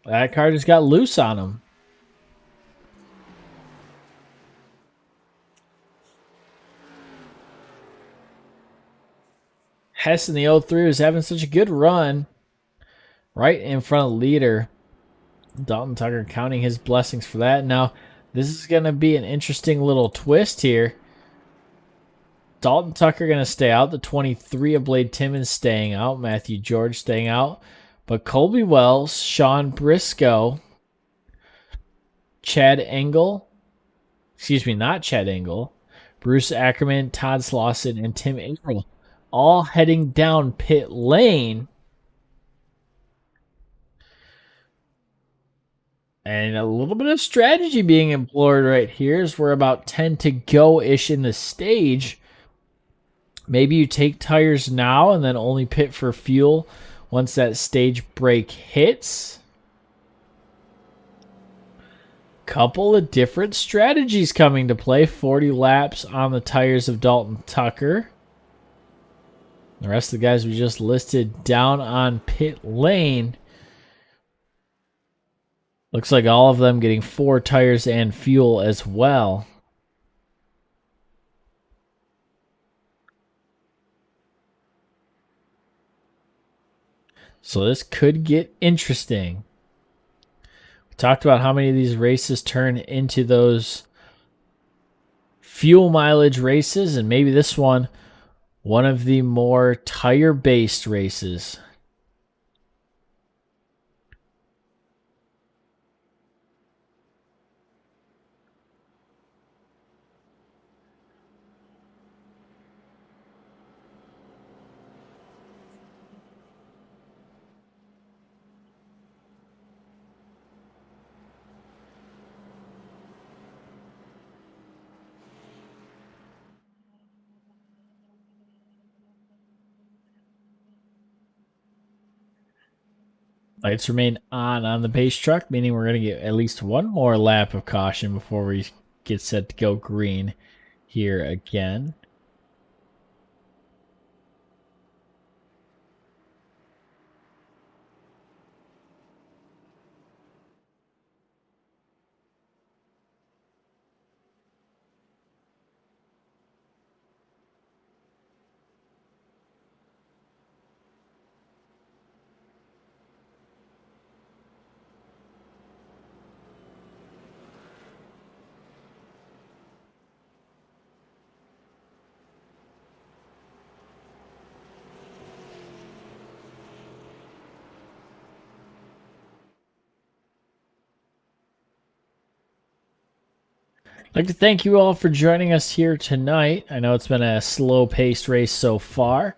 that car just got loose on him. Hess in the 03 is having such a good run. Right in front of the leader. Dalton Tucker counting his blessings for that. Now, this is going to be an interesting little twist here. Dalton Tucker going to stay out. The 23 of Blade Timmons staying out. Matthew George staying out. But Colby Wells, Sean Briscoe, Chad Engel, not Chad Engel, Bruce Ackerman, Todd Slauson, and Tim April all heading down pit lane. And a little bit of strategy being employed right here as we're about 10 to go-ish in the stage. Maybe you take tires now and then only pit for fuel once that stage break hits. Couple of different strategies coming to play. 40 laps on the tires of Dalton Tucker. The rest of the guys we just listed down on pit lane. Looks like all of them getting 4 tires and fuel as well. So this could get interesting. We talked about how many of these races turn into those fuel mileage races, and maybe this one of the more tire-based races. Lights remain on the base truck, meaning we're going to get at least one more lap of caution before we get set to go green here again. I'd like to thank you all for joining us here tonight. I know it's been a slow-paced race so far.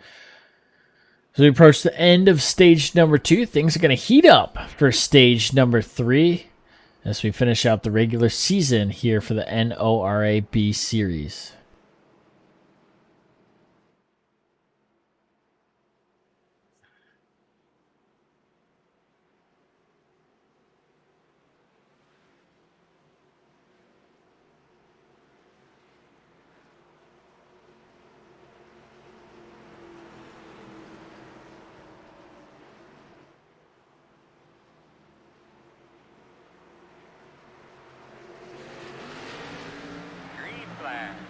As we approach the end of stage number 2, things are going to heat up for stage number 3 as we finish out the regular season here for the NORA B Series.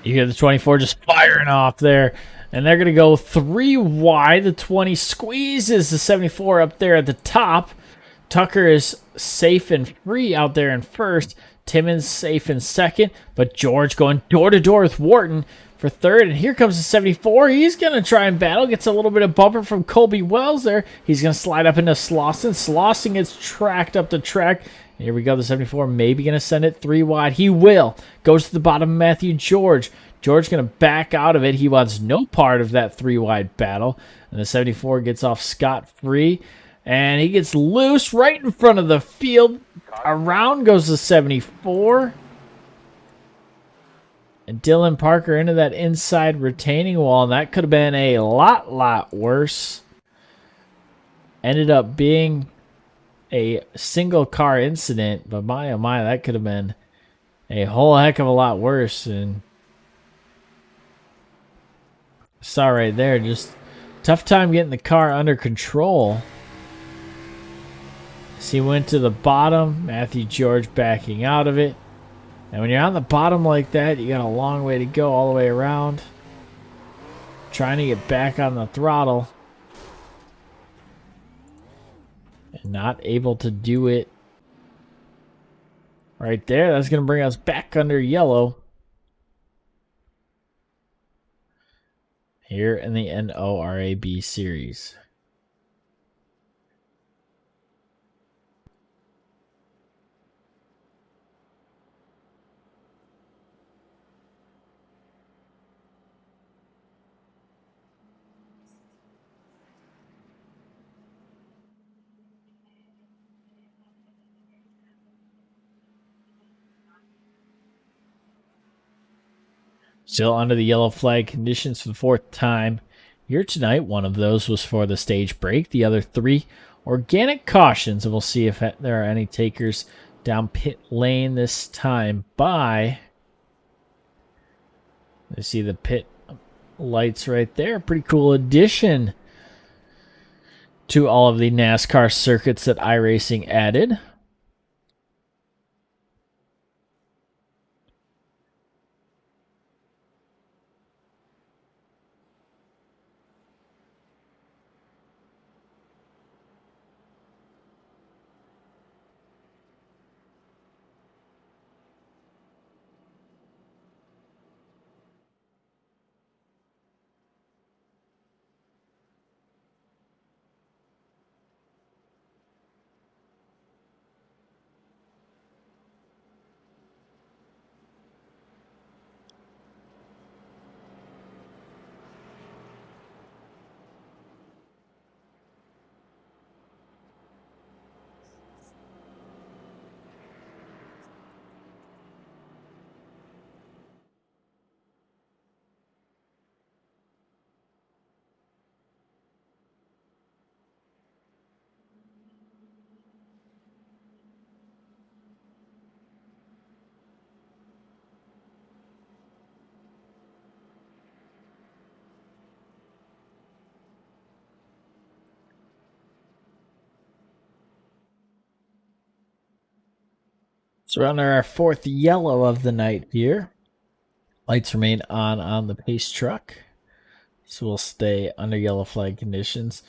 You hear the 24 just firing off there. And they're going to go 3 wide. The 20 squeezes the 74 up there at the top. Tucker is safe and free out there in first. Timmons safe in second. But George going door-to-door with Wharton for third. And here comes the 74. He's going to try and battle. Gets a little bit of bumper from Colby Wells there. He's going to slide up into Slauson. Slauson gets tracked up the track. Here we go, the 74 maybe going to send it 3 wide. He will. Goes to the bottom of Matthew George. George going to back out of it. He wants no part of that 3 wide battle. And the 74 gets off scot-free. And he gets loose right in front of the field. Around goes the 74. And Dylan Parker into that inside retaining wall. And that could have been a lot worse. Ended up being a single car incident, but my oh my, that could have been a whole heck of a lot worse. And saw right there, just tough time getting the car under control. So he went to the bottom, Matthew George backing out of it. And when you're on the bottom like that, you got a long way to go all the way around. Trying to get back on the throttle. Not able to do it right there. That's going to bring us back under yellow here in the NORA B Series. Still under the yellow flag conditions for the fourth time here tonight. One of those was for the stage break. The other three organic cautions, and we'll see if there are any takers down pit lane this time by. I see the pit lights right there. Pretty cool addition to all of the NASCAR circuits that iRacing added. So we're under our fourth yellow of the night here. Lights remain on the pace truck. So we'll stay under yellow flag conditions.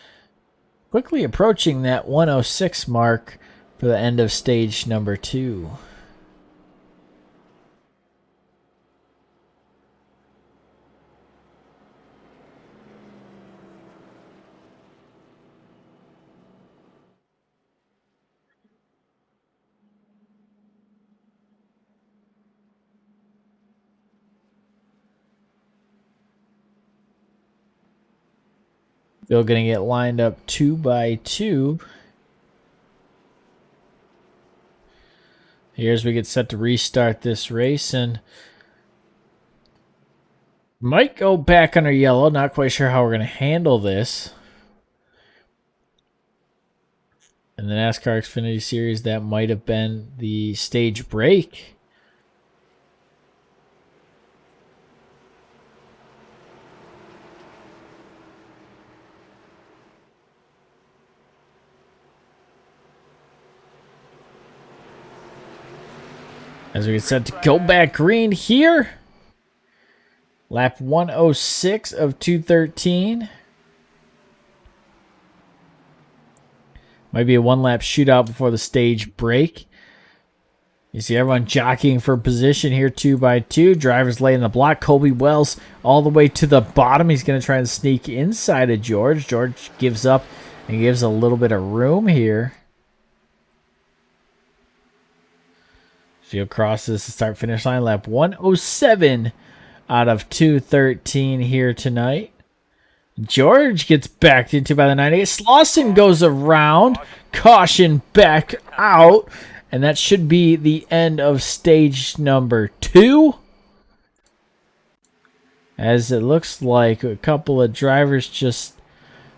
Quickly approaching that 106 mark for the end of stage number 2. Still going to get lined up 2 by 2. Here's we get set to restart this race, and might go back under yellow. Not quite sure how we're going to handle this. In the NASCAR Xfinity Series, that might have been the stage break. As we get set to go back green here. Lap 106 of 213. Might be a one-lap shootout before the stage break. You see everyone jockeying for position here 2 by 2. Drivers laying the block. Colby Wells all the way to the bottom. He's going to try and sneak inside of George. George gives up and gives a little bit of room here. Field crosses the start-finish line. Lap 107 out of 213 here tonight. George gets backed into by the 98. Slauson goes around. Caution back out. And that should be the end of stage number 2. As it looks like a couple of drivers just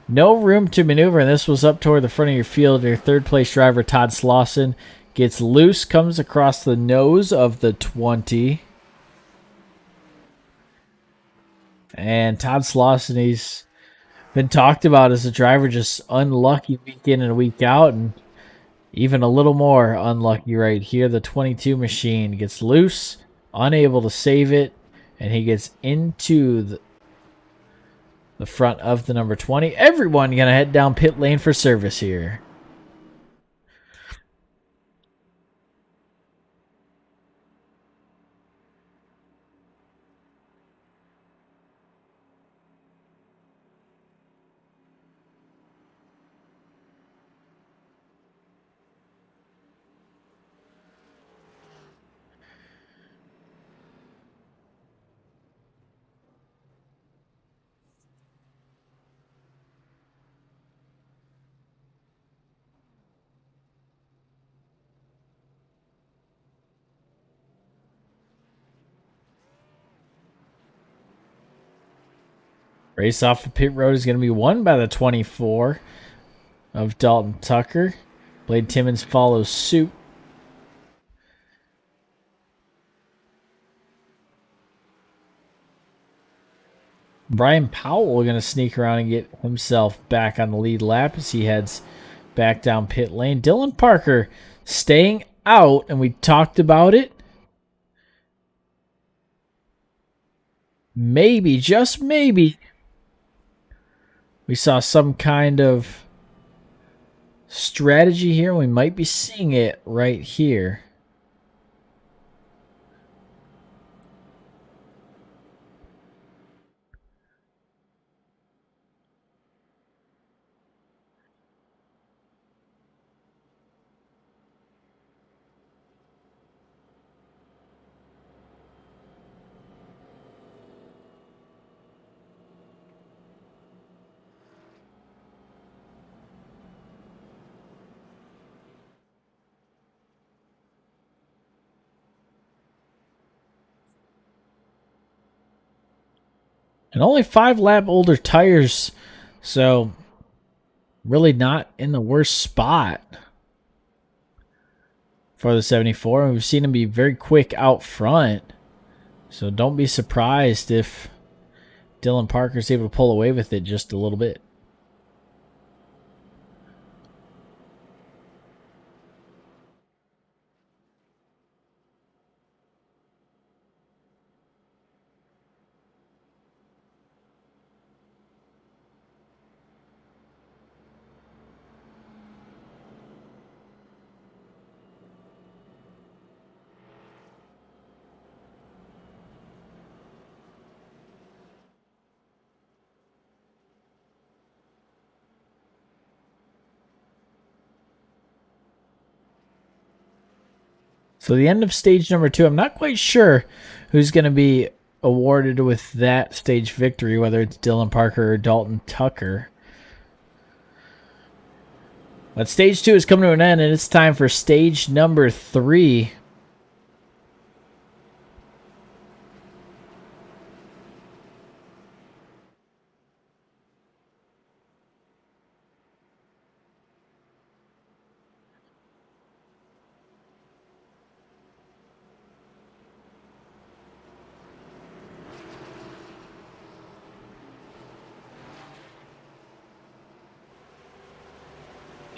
no room to maneuver. And this was up toward the front of your field. Your third place driver, Todd Slauson, gets loose, comes across the nose of the 20. And Todd Slauson, he's been talked about as a driver just unlucky week in and week out, and even a little more unlucky right here. The 22 machine gets loose, unable to save it, and he gets into the front of the number 20. Everyone going to head down pit lane for service here. Race off the pit road is going to be won by the 24 of Dalton Tucker. Blade Timmons follows suit. Brian Powell going to sneak around and get himself back on the lead lap as he heads back down pit lane. Dylan Parker staying out, and we talked about it. Maybe, just maybe, we saw some kind of strategy here. We might be seeing it right here. And only 5 lap older tires, so really not in the worst spot for the 74. And we've seen him be very quick out front, so don't be surprised if Dylan Parker's able to pull away with it just a little bit. So the end of stage number 2, I'm not quite sure who's going to be awarded with that stage victory, whether it's Dylan Parker or Dalton Tucker. But stage 2 is coming to an end, and it's time for stage number 3.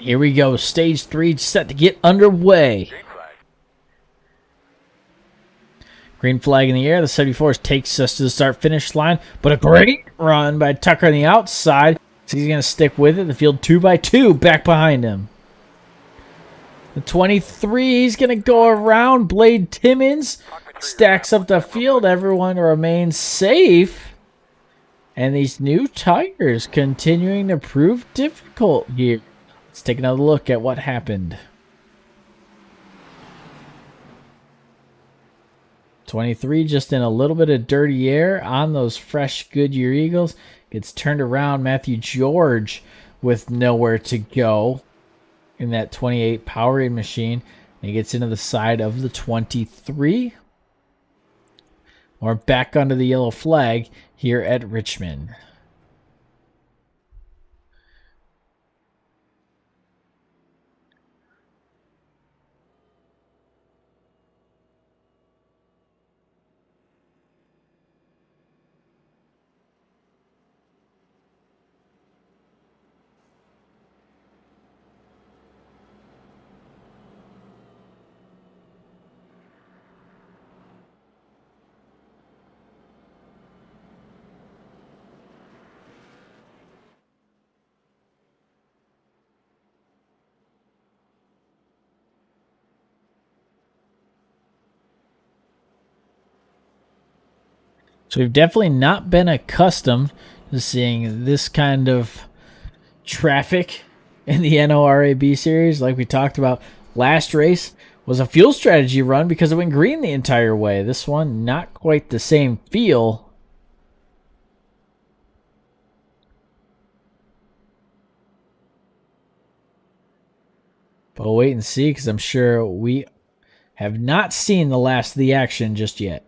Here we go. Stage 3 set to get underway.
Green flag.
Green flag in the air. The 74 takes us to the start-finish line, but a great run by Tucker on the outside. So he's going to stick with it. The field 2x2 back behind him. The 23, he's going to go around. Blade Timmons stacks up the field. Everyone remains safe. And these new tires continuing to prove difficult here. Let's take another look at what happened. 23 just in a little bit of dirty air on those fresh Goodyear Eagles. Gets turned around. Matthew George with nowhere to go in that 28 Powerade machine. And he gets into the side of the 23. We're back under the yellow flag here at Richmond. So we've definitely not been accustomed to seeing this kind of traffic in the NORA B series. Like we talked about, last race was a fuel strategy run because it went green the entire way. This one, not quite the same feel. But we'll wait and see, because I'm sure we have not seen the last of the action just yet.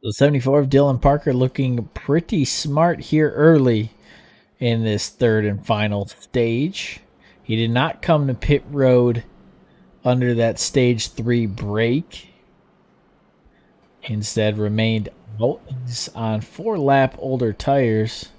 The 74 of Dylan Parker looking pretty smart here early in this third and final stage. He did not come to pit road under that stage 3 break. Instead remained out on 4-lap older tires.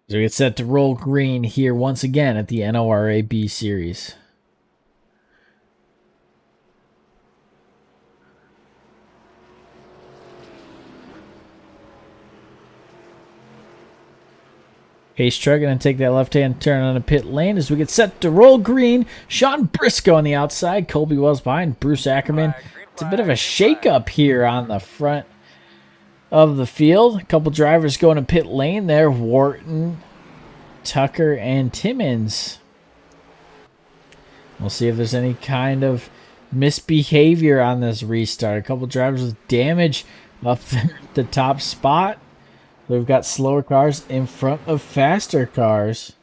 So we get set to roll green here once again at the NORA B Series. Ace truck going to take that left-hand turn on the pit lane as we get set to roll green. Sean Briscoe on the outside. Colby Wells behind. Bruce Ackerman. It's a bit of a shake-up here on the front of the field. A couple drivers going to pit lane there. Wharton, Tucker, and Timmons. We'll see if there's any kind of misbehavior on this restart. A couple drivers with damage up there at the top spot. We've got slower cars in front of faster cars.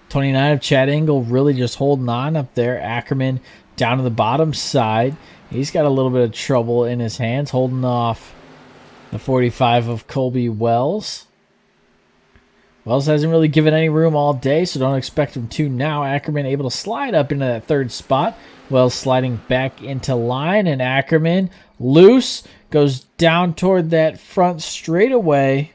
29 of Chad Engel really just holding on up there. Ackerman down to the bottom side. He's got a little bit of trouble in his hands holding off the 45 of Colby Wells. Wells hasn't really given any room all day, so don't expect him to now. Ackerman able to slide up into that third spot. Wells sliding back into line, and Ackerman loose. Goes down toward that front straightaway.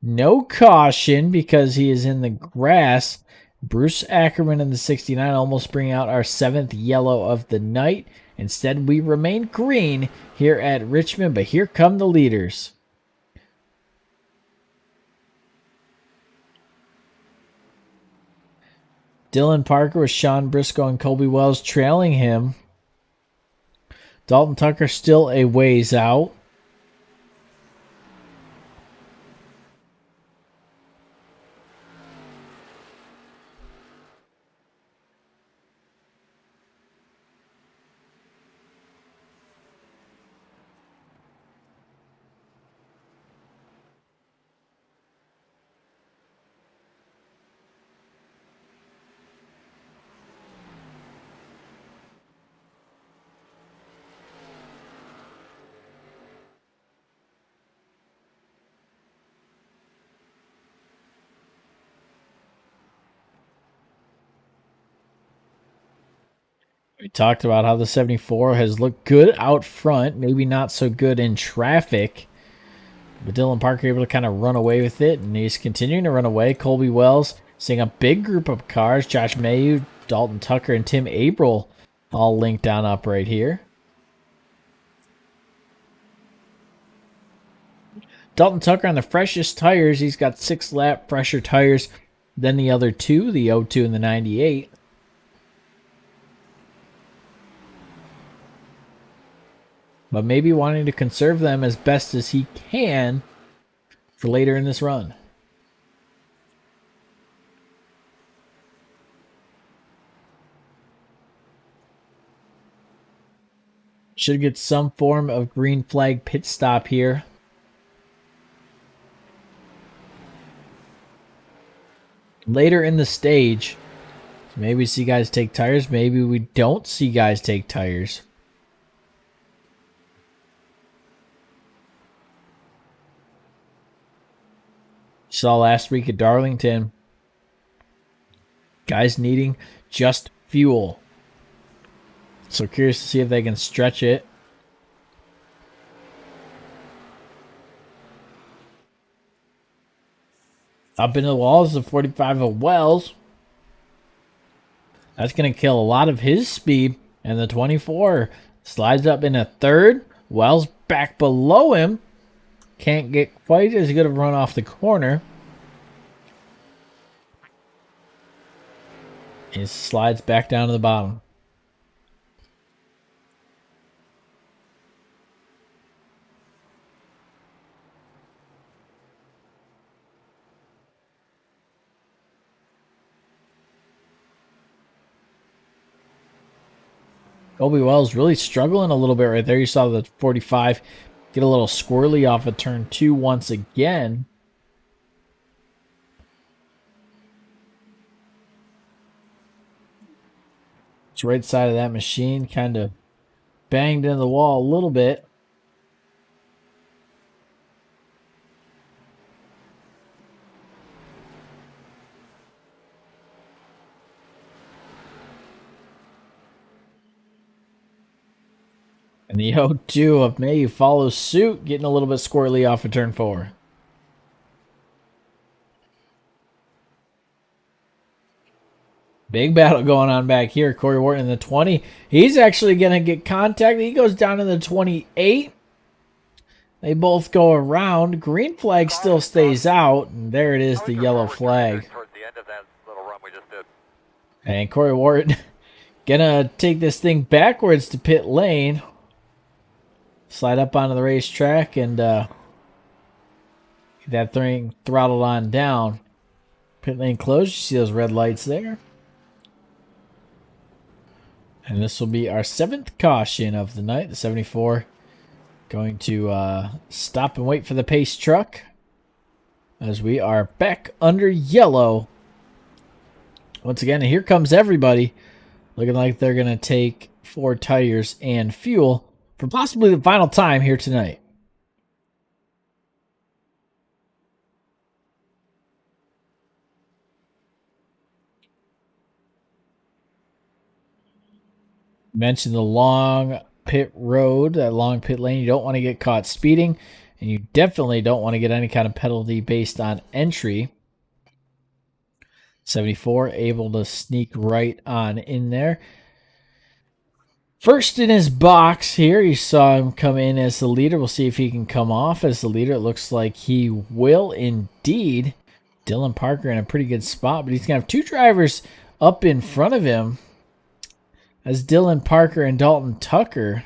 No caution because he is in the grass. Bruce Ackerman in the 69 almost bring out our 7th yellow of the night. Instead, we remain green here at Richmond, but here come the leaders. Dylan Parker with Sean Briscoe and Colby Wells trailing him. Dalton Tucker still a ways out. We talked about how the 74 has looked good out front, maybe not so good in traffic. But Dylan Parker able to kind of run away with it, and he's continuing to run away. Colby Wells seeing a big group of cars. Josh Mayu, Dalton Tucker, and Tim Abril all linked down up right here. Dalton Tucker on the freshest tires. He's got 6-lap fresher tires than the other two, the 02 and the 98. But maybe wanting to conserve them as best as he can for later in this run. Should get some form of green flag pit stop here. Later in the stage, maybe we see guys take tires, maybe we don't see guys take tires. Saw last week at Darlington, guys needing just fuel. So curious to see if they can stretch it. Up into the walls of 45 of Wells. That's going to kill a lot of his speed. And the 24 slides up in a third. Wells back below him. Can't get quite as good a run off the corner. He slides back down to the bottom. Colby Wells really struggling a little bit right there. You saw the 45 get a little squirrely off of turn 2 once again. It's right side of that machine kind of banged into the wall a little bit. And the 0-2 of May follows suit, getting a little bit squirrely off of turn 4. Big battle going on back here. Corey Wharton in the 20. He's actually going to get contact. He goes down in the 28. They both go around. Green flag still stays out. And there it is, the yellow flag. And Corey Wharton going to take this thing backwards to pit lane. Slide up onto the racetrack and get that thing throttled on down. Pit lane closed. You see those red lights there. And this will be our 7th caution of the night. The 74 going to stop and wait for the pace truck as we are back under yellow. Once again, and here comes everybody. Looking like they're going to take 4 tires and fuel for possibly the final time here tonight. Mentioned the long pit road, that long pit lane. You don't want to get caught speeding, and you definitely don't want to get any kind of penalty based on entry. 74 able to sneak right on in there. First in his box here, you saw him come in as the leader. We'll see if he can come off as the leader. It looks like he will indeed. Dylan Parker in a pretty good spot, but he's going to have 2 drivers up in front of him as Dylan Parker and Dalton Tucker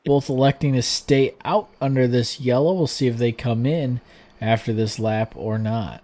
both electing to stay out under this yellow. We'll see if they come in after this lap or not.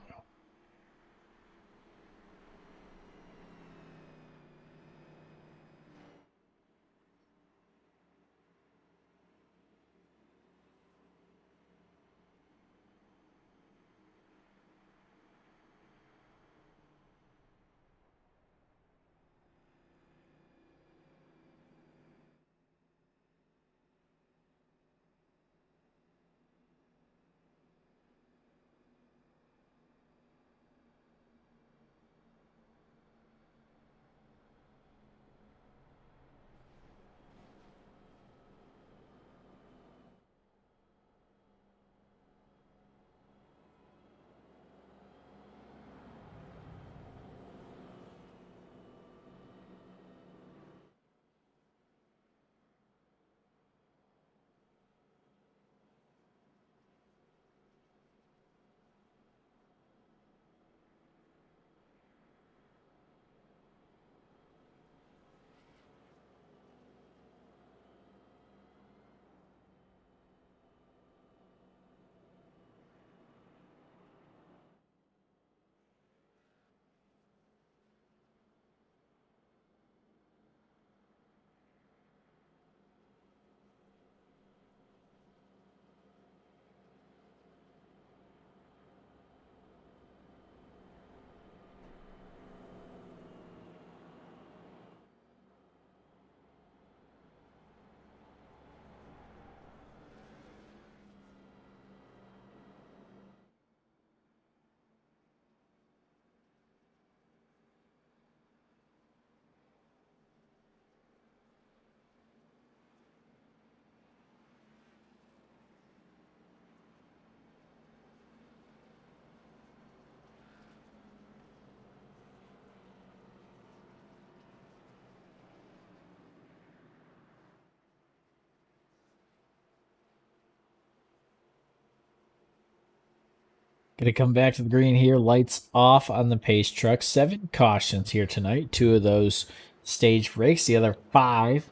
Gonna come back to the green here. Lights off on the pace truck. 7 cautions here tonight. 2 of those stage breaks. The other 5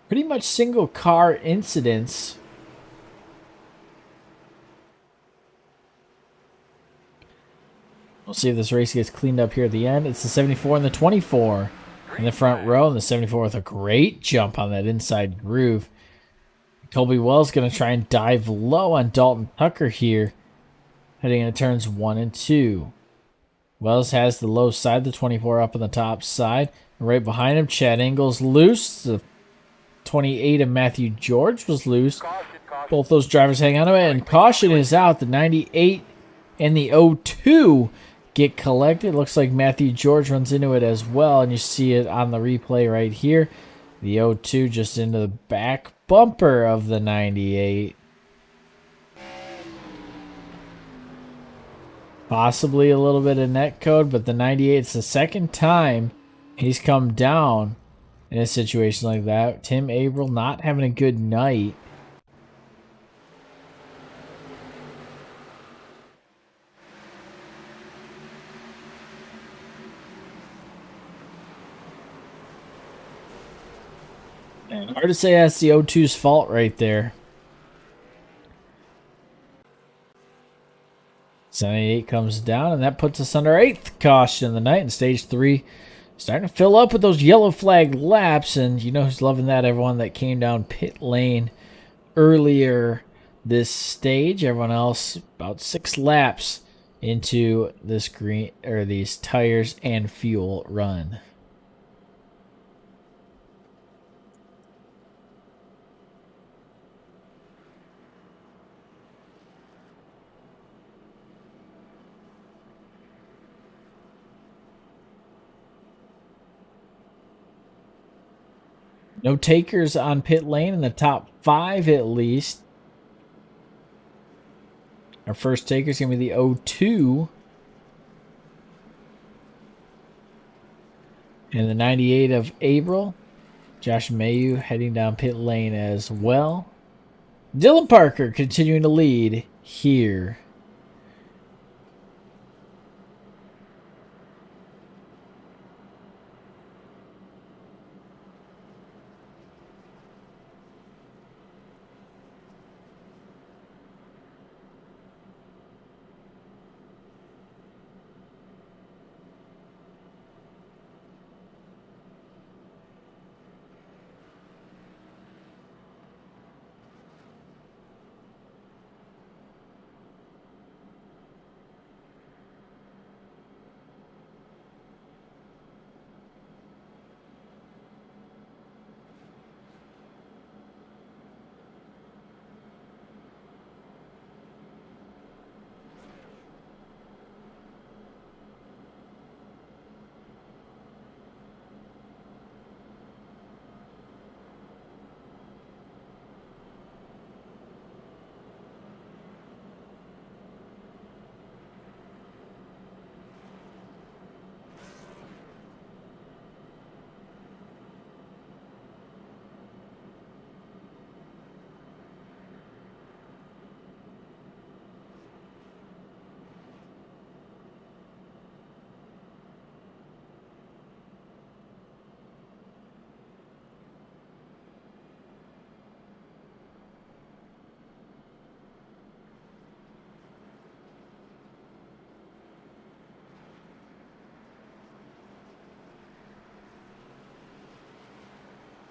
pretty much single car incidents. We'll see if this race gets cleaned up here at the end. It's the 74 and the 24 in the front row. And the 74 with a great jump on that inside groove. Colby Wells going to try and dive low on Dalton Tucker here, heading into turns 1 and 2. Wells has the low side, the 24 up on the top side. Right behind him, Chad Ingles loose. The 28 of Matthew George was loose. Both those drivers hang on to it, and caution is out. The 98 and the 02 get collected. Looks like Matthew George runs into it as well, and you see it on the replay right here. The 02 just into the back bumper of the 98. Possibly a little bit of net code, but the 98, it's the second time he's come down in a situation like that. Tim Averill not having a good night. And hard to say that's the 02's fault right there. 78 comes down, and that puts us under 8th caution of the night in stage 3. Starting to fill up with those yellow flag laps, and you know who's loving that? Everyone that came down pit lane earlier this stage. Everyone else about 6 laps into this green or these tires and fuel run. No takers on pit lane in the top 5 at least. Our first taker is going to be the 02. And the 98 of April. Josh Mayu heading down pit lane as well. Dylan Parker continuing to lead here.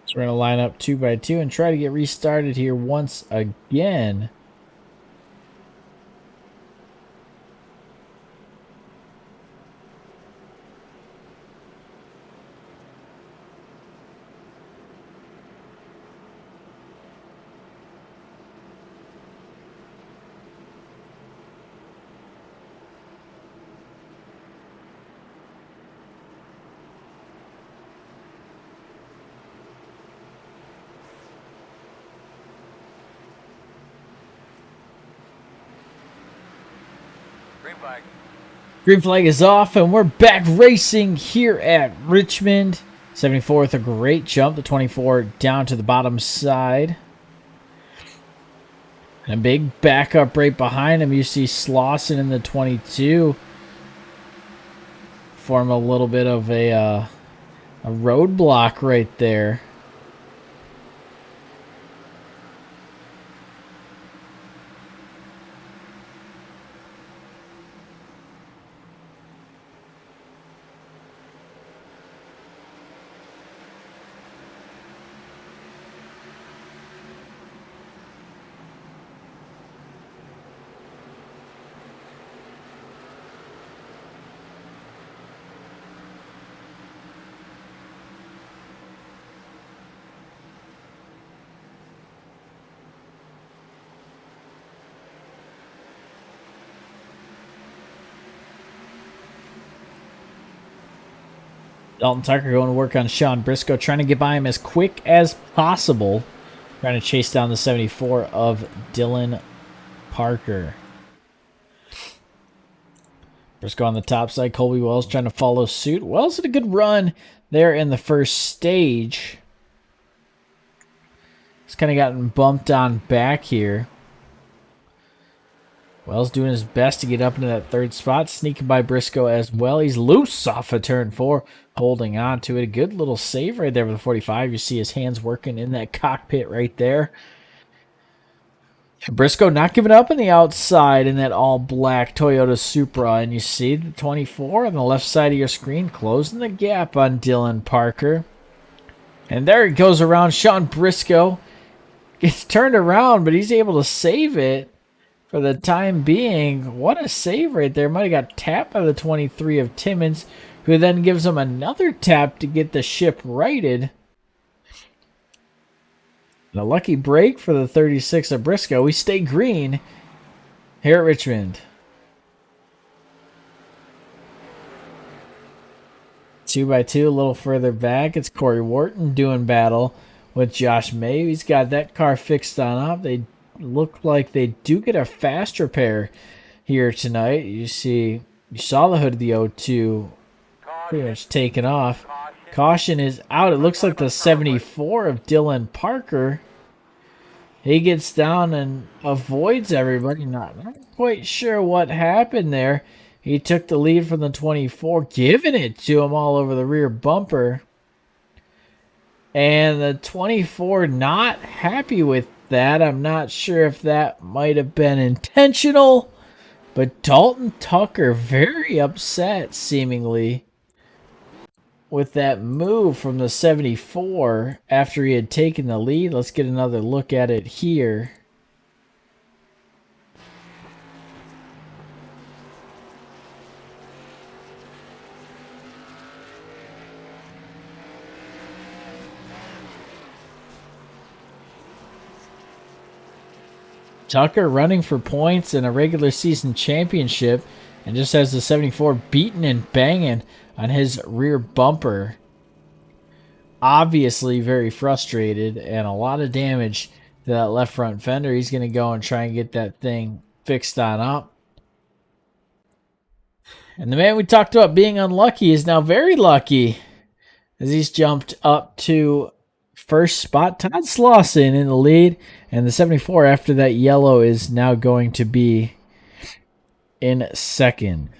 So we're going to line up 2 by 2 and try to get restarted here once again.
Green flag.
Green flag is off, and we're back racing here at Richmond. 74 with a great jump. The 24 down to the bottom side. And a big backup right behind him. You see Slauson in the 22 form a little bit of a roadblock right there. Dalton Tucker going to work on Sean Briscoe, trying to get by him as quick as possible. Trying to chase down the 74 of Dylan Parker. Briscoe on the top side. Colby Wells trying to follow suit. Wells had a good run there in the first stage. He's kind of gotten bumped on back here. Wells doing his best to get up into that third spot. Sneaking by Briscoe as well. He's loose off of turn 4. Holding on to it. A good little save right there with the 45. You see his hands working in that cockpit right there. Briscoe not giving up on the outside in that all-black Toyota Supra. And you see the 24 on the left side of your screen closing the gap on Dylan Parker. And there it goes around. Sean Briscoe gets turned around, but he's able to save it. For the time being, what a save right there. Might have got tapped by the 23 of Timmons, who then gives him another tap to get the ship righted. And a lucky break for the 36 of Briscoe. We stay green here at Richmond. 2x2 a little further back. It's Corey Wharton doing battle with Josh May. He's got that car fixed on up. They look like they do get a fast repair here tonight. You saw the hood of the O2 pretty much taken off. Caution is out. It looks like the 74 of Dylan Parker. He gets down and avoids everybody. Not quite sure what happened there. He took the lead from the 24, giving it to him all over the rear bumper. And the 24 not happy with that. I'm not sure if that might have been intentional, but Dalton Tucker very upset seemingly with that move from the 74 after he had taken the lead. Let's get another look at it here. Tucker running for points in a regular season championship and just has the 74 beating and banging on his rear bumper. Obviously very frustrated and a lot of damage to that left front fender. He's going to go and try and get that thing fixed on up. And the man we talked about being unlucky is now very lucky as he's jumped up to first spot. Todd Slauson in the lead. And the 74 after that yellow is now going to be in second.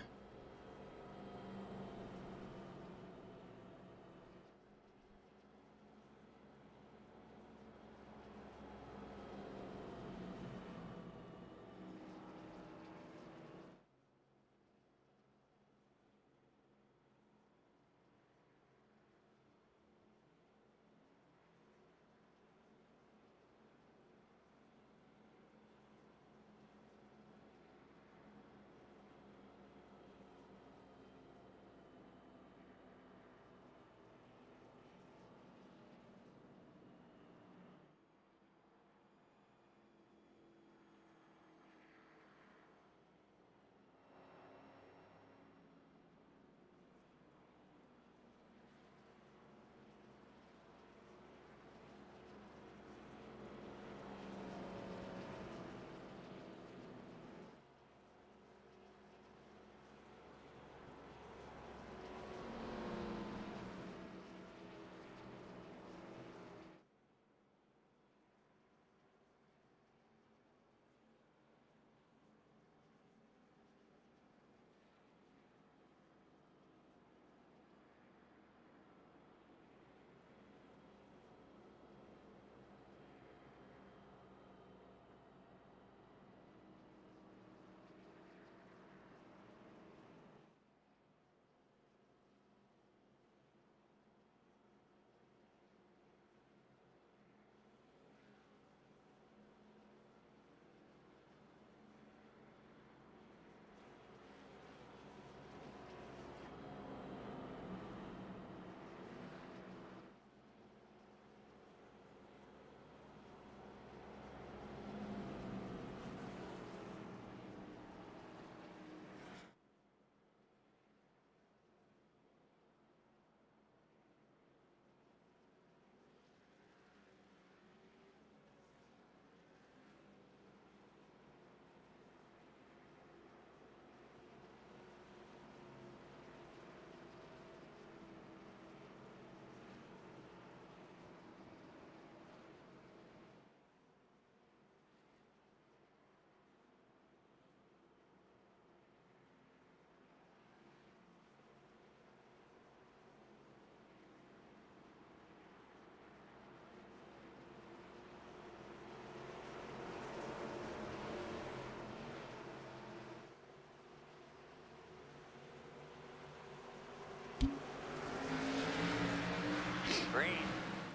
Green.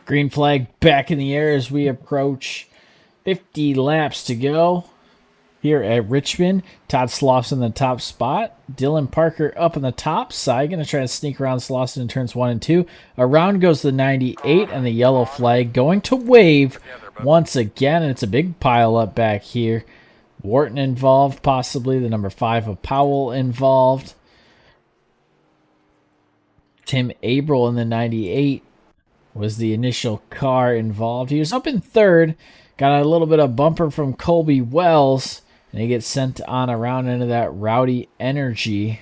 Green flag back in the air as we approach 50 laps to go here at Richmond. Todd Slauson in the top spot. Dylan Parker up on the top side. Going to try to sneak around Slauson in turns 1 and 2. Around goes the 98 and the yellow flag going to wave once again. And it's a big pile up back here. Wharton involved, possibly. The number 5 of Powell involved. Tim Abril in the 98 was the initial car involved. He was up in third. Got a little bit of bumper from Colby Wells. And he gets sent on around into that Rowdy Energy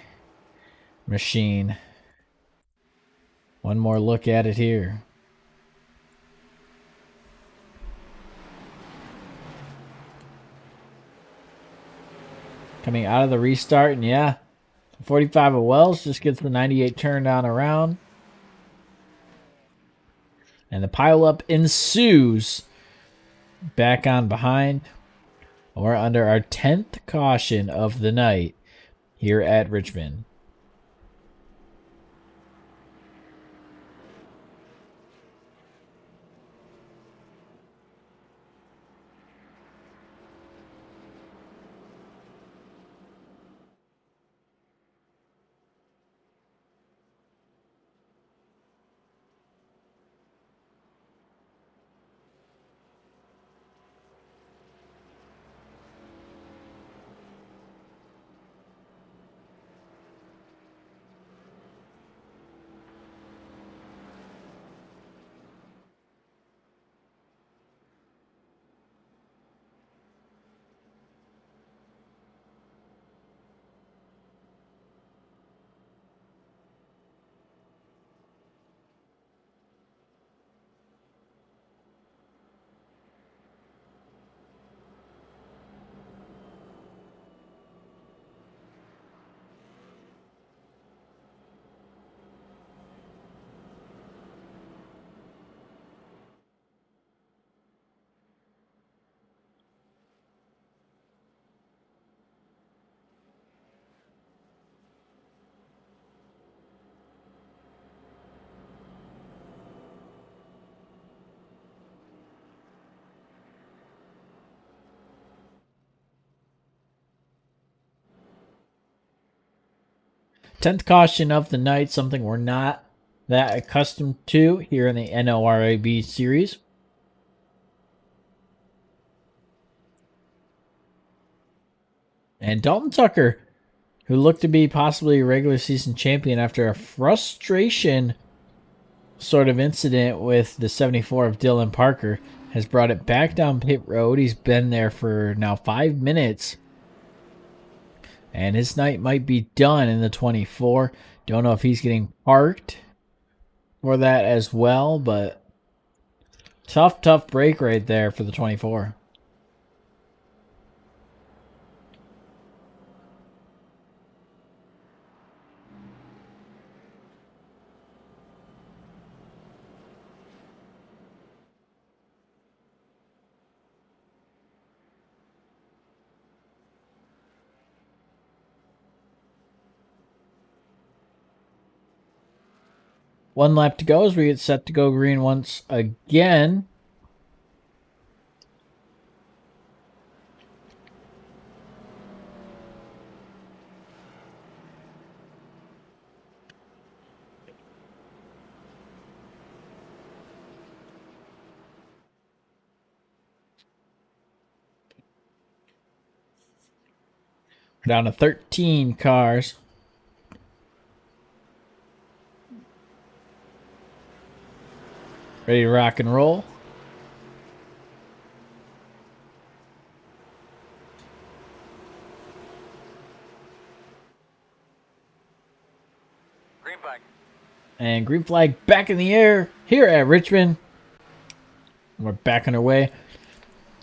machine. One more look at it here. Coming out of the restart, and yeah, 45 of Wells just gets the 98 turned on around. And the pileup ensues. Back on behind. We're under our 10th caution of the night here at Richmond. Tenth caution of the night, something we're not that accustomed to here in the NORA series. And Dalton Tucker, who looked to be possibly a regular season champion after a frustration sort of incident with the 74 of Dylan Parker, has brought it back down pit road. He's been there for now 5 minutes. And his night might be done in the 24. Don't know if he's getting parked for that as well, but tough break right there for the 24. One lap to go as we get set to go green once again. We're down to 13 cars. Ready to rock and roll.
Green flag.
And green flag back in the air here at Richmond. We're back on our way.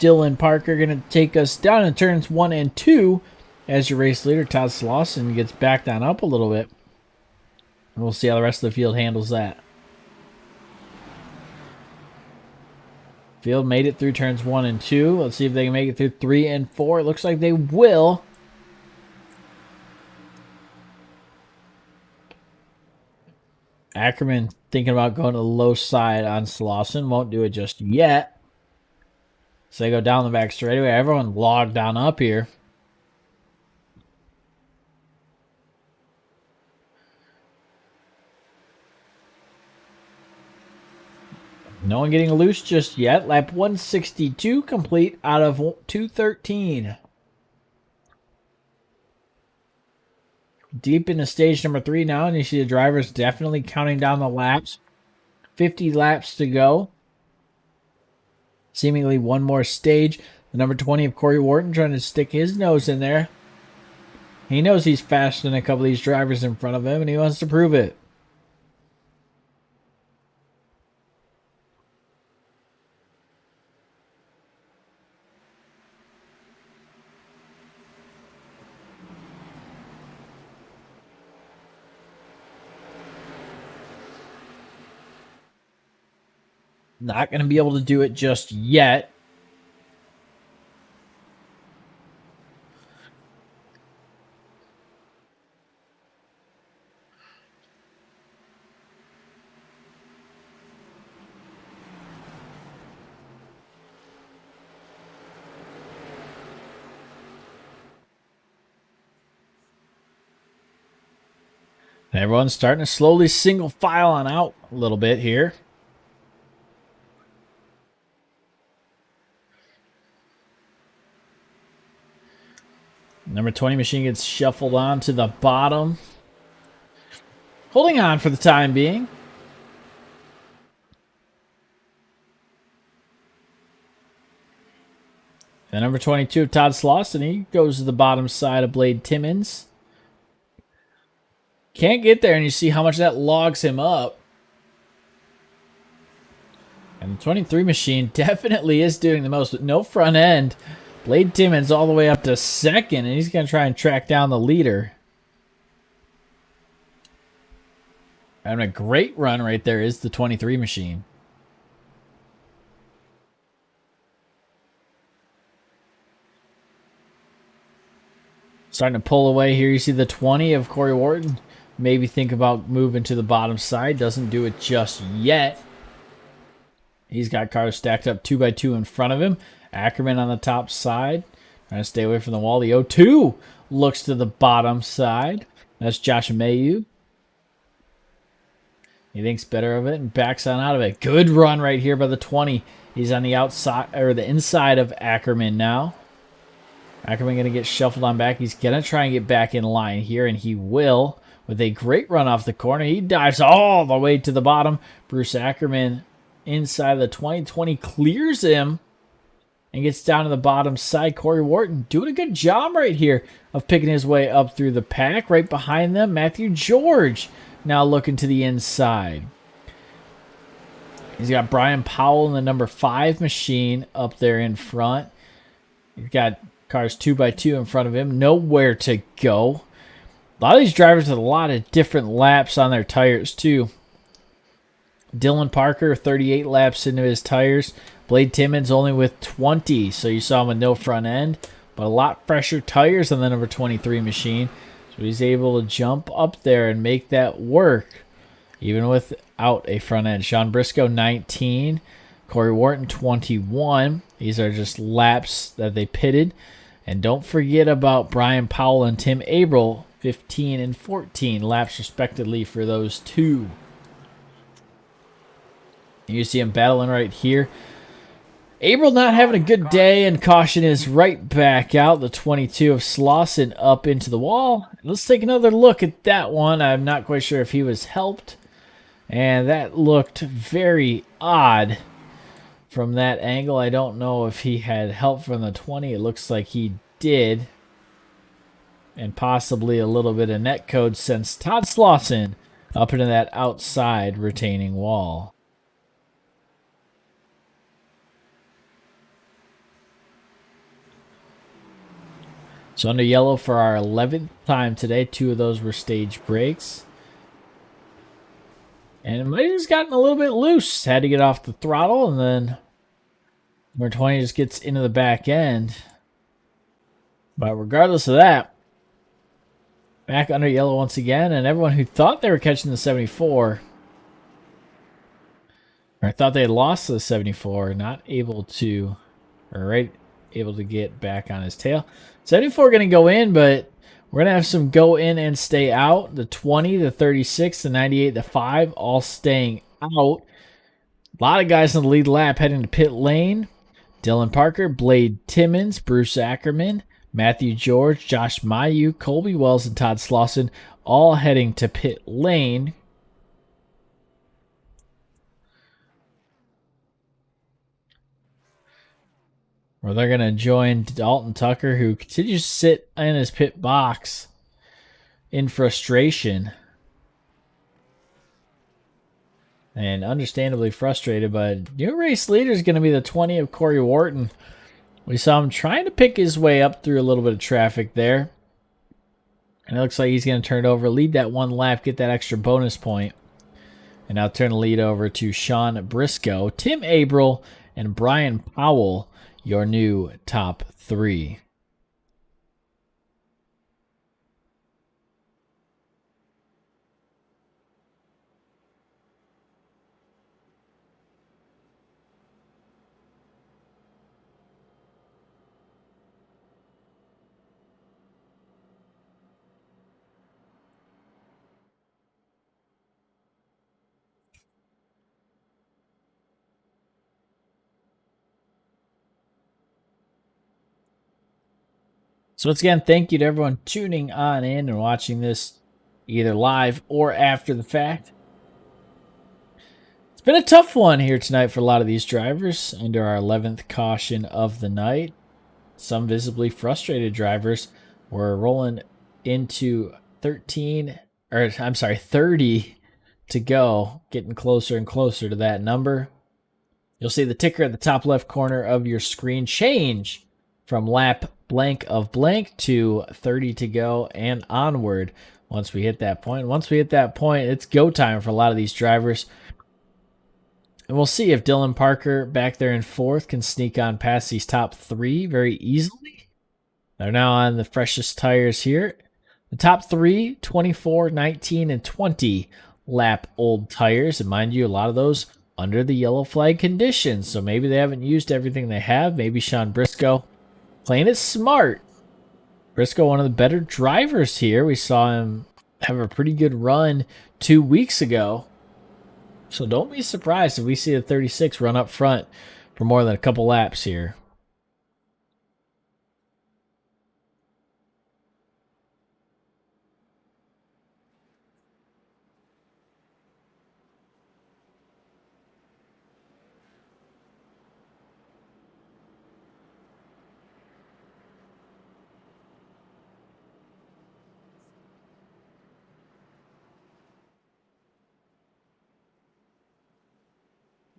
Dylan Parker going to take us down in turns 1 and 2 as your race leader. Todd Slauson gets backed on up a little bit. And we'll see how the rest of the field handles that. Field made it through turns 1 and 2. Let's see if they can make it through 3 and 4. It looks like they will. Ackerman thinking about going to the low side on Slauson. Won't do it just yet. So they go down the back straightaway. Everyone logged on up here. No one getting loose just yet. Lap 162 complete out of 213. Deep into stage number 3 now, and you see the drivers definitely counting down the laps. 50 laps to go. Seemingly one more stage. The number 20 of Corey Wharton trying to stick his nose in there. He knows he's faster than a couple of these drivers in front of him, and he wants to prove it. Not going to be able to do it just yet. And everyone's starting to slowly single file on out a little bit here. Number 20 machine gets shuffled on to the bottom. Holding on for the time being. The number 22 of Todd Slauson, he goes to the bottom side of Blade Timmons. Can't get there, and you see how much that logs him up. And the 23 machine definitely is doing the most with no front end. Blade Timmons all the way up to second, and he's going to try and track down the leader. Having a great run right there is the 23 machine. Starting to pull away here. You see the 20 of Corey Wharton. Maybe think about moving to the bottom side. Doesn't do it just yet. He's got cars stacked up 2 by 2 in front of him. Ackerman on the top side. Trying to stay away from the wall. The 0-2 looks to the bottom side. That's Josh Mayu. He thinks better of it and backs on out of it. Good run right here by the 20. He's on the outside or the inside of Ackerman now. Ackerman going to get shuffled on back. He's going to try and get back in line here, and he will with a great run off the corner. He dives all the way to the bottom. Bruce Ackerman inside of the 20. 20 clears him and gets down to the bottom side. Corey Wharton doing a good job right here of picking his way up through the pack. Right behind them, Matthew George now looking to the inside. He's got Brian Powell in the number 5 machine up there in front. He's got cars 2 by 2 in front of him. Nowhere to go. A lot of these drivers with a lot of different laps on their tires too. Dylan Parker, 38 laps into his tires. Blade Timmons only with 20, so you saw him with no front end, but a lot fresher tires than the number 23 machine. So he's able to jump up there and make that work, even without a front end. Sean Briscoe, 19. Corey Wharton, 21. These are just laps that they pitted. And don't forget about Brian Powell and Tim Averill, 15 and 14 laps respectively for those two. You see him battling right here. Averill not having a good day, and caution is right back out. The 22 of Slauson up into the wall. Let's take another look at that one. I'm not quite sure if he was helped, and that looked very odd from that angle. I don't know if he had help from the 20. It looks like he did, and possibly a little bit of netcode since Todd Slauson up into that outside retaining wall. So under yellow for our 11th time today. 2 of those were stage breaks. And it might have just gotten a little bit loose. Had to get off the throttle, and then number 20 just gets into the back end. But regardless of that, back under yellow once again, and everyone who thought they were catching the 74 Or I thought they had lost to the 74, not able to, able to get back on his tail. 74 going to go in, but we're going to have some go in and stay out. The 20, the 36, the 98, the 5, all staying out. A lot of guys in the lead lap heading to pit lane. Dylan Parker, Blade Timmons, Bruce Ackerman, Matthew George, Josh Mayu, Colby Wells, and Todd Slauson all heading to pit lane. Where they're going to join Dalton Tucker, who continues to sit in his pit box in frustration. And understandably frustrated, but new race leader is going to be the 20 of Corey Wharton. We saw him trying to pick his way up through a little bit of traffic there. And it looks like he's going to turn it over, lead that one lap, get that extra bonus point. And now turn the lead over to Sean Briscoe, Tim Abril, and Brian Powell, your new top 3. So once again, thank you to everyone tuning on in and watching this either live or after the fact. It's been a tough one here tonight for a lot of these drivers under our 11th caution of the night. Some visibly frustrated drivers were rolling into 30 to go, getting closer and closer to that number. You'll see the ticker at the top left corner of your screen change from lap blank of blank to 30 to go and onward once we hit that point. Once we hit that point, it's go time for a lot of these drivers. And we'll see if Dylan Parker back there in 4th can sneak on past these top 3 very easily. They're now on the freshest tires here. The top 3, 24, 19, and 20 lap old tires. And mind you, a lot of those under the yellow flag conditions. So maybe they haven't used everything they have. Maybe Sean Briscoe playing it smart. Briscoe, one of the better drivers here. We saw him have a pretty good run 2 weeks ago. So don't be surprised if we see a 36 run up front for more than a couple laps here.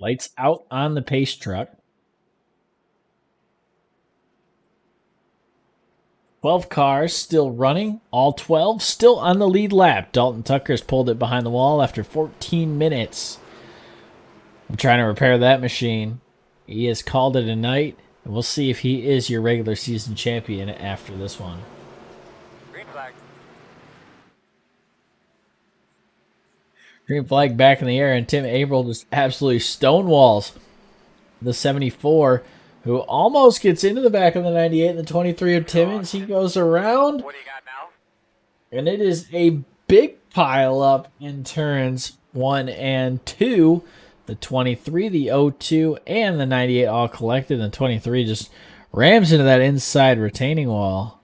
Lights out on the pace truck. 12 cars still running. All 12 still on the lead lap. Dalton Tucker's pulled it behind the wall after 14 minutes. I'm trying to repair that machine. He has called it a night. And we'll see if he is your regular season champion after this one.
Green flag.
Green flag back in the air, and Tim Abril just absolutely stonewalls the 74, who almost gets into the back of the 98 and the 23 of Timmons. He goes around,
What do you got now?
and it is a big pile up in turns 1 and 2. The 23, the 02, and the 98 all collected, and the 23 just rams into that inside retaining wall.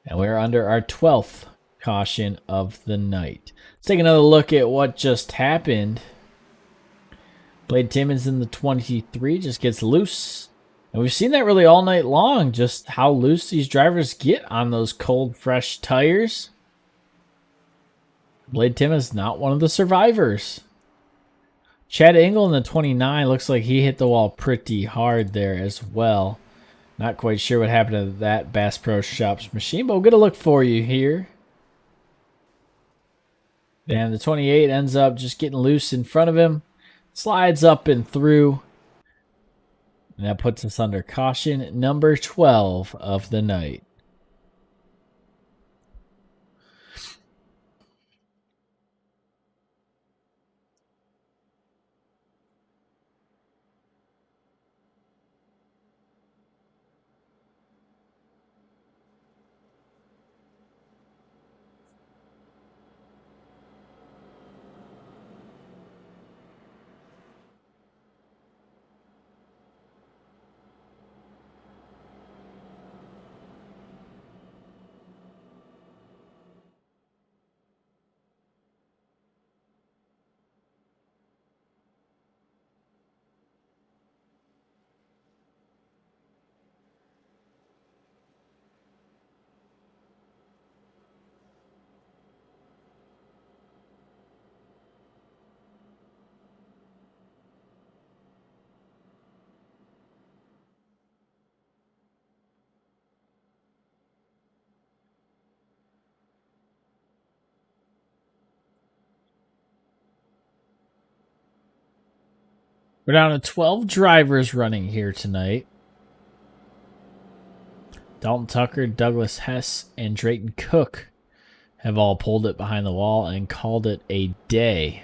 And we're under our 12th caution of the night. Let's take another look at what just happened. Blade Timmons in the 23 just gets loose. And we've seen that really all night long, just how loose these drivers get on those cold, fresh tires. Blade Timmons not one of the survivors. Chad Engel in the 29 looks like he hit the wall pretty hard there as well. Not quite sure what happened to that Bass Pro Shops machine, but we'll get a look for you here. And the 28 ends up just getting loose in front of him. Slides up and through. And that puts us under caution number 12 of the night. We're down to 12 drivers running here tonight. Dalton Tucker, Douglas Hess, and Drayton Cook have all pulled it behind the wall and called it a day.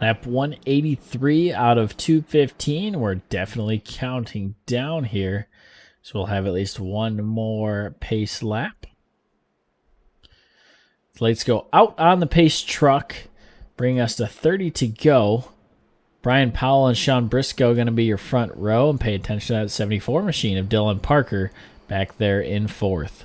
Lap 183 out of 215. We're definitely counting down here. So we'll have at least one more pace lap. So let's go out on the pace truck. Bring us to 30 to go. Brian Powell and Sean Briscoe are going to be your front row. And pay attention to that 74 machine of Dylan Parker back there in fourth.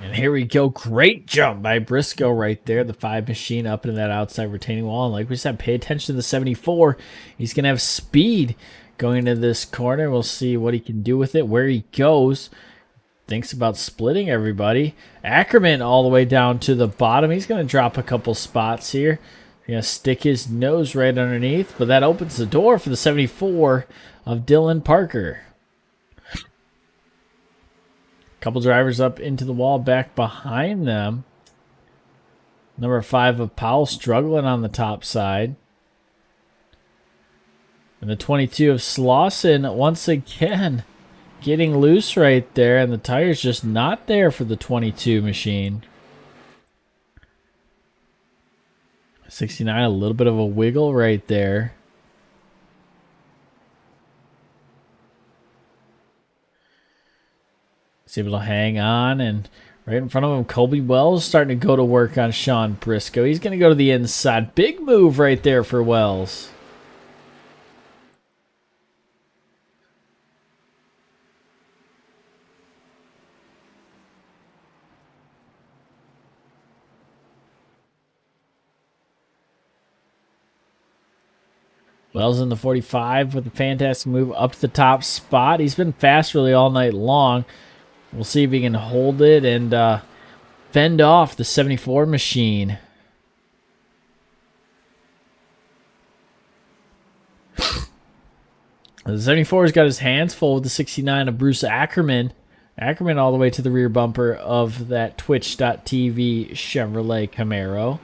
And here we go. Great jump by Briscoe right there. The 5 machine up into that outside retaining wall. And like we said, pay attention to the 74. He's going to have speed going into this corner. We'll see what he can do with it, where he goes. Thinks about splitting everybody. Ackerman all the way down to the bottom. He's going to drop a couple spots here. He's going to stick his nose right underneath. But that opens the door for the 74 of Dylan Parker. Couple drivers up into the wall back behind them. Number 5 of Powell struggling on the top side. And the 22 of Slauson once again getting loose right there. And the tire's just not there for the 22 machine. 69, a little bit of a wiggle right there. He's able to hang on, and right in front of him, Colby Wells starting to go to work on Sean Briscoe. He's going to go to the inside. Big move right there for Wells. Wells in the 45 with a fantastic move up to the top spot. He's been fast really all night long. We'll see if he can hold it and fend off the 74 machine. The 74's got his hands full with the 69 of Bruce Ackerman. Ackerman all the way to the rear bumper of that Twitch.tv Chevrolet Camaro.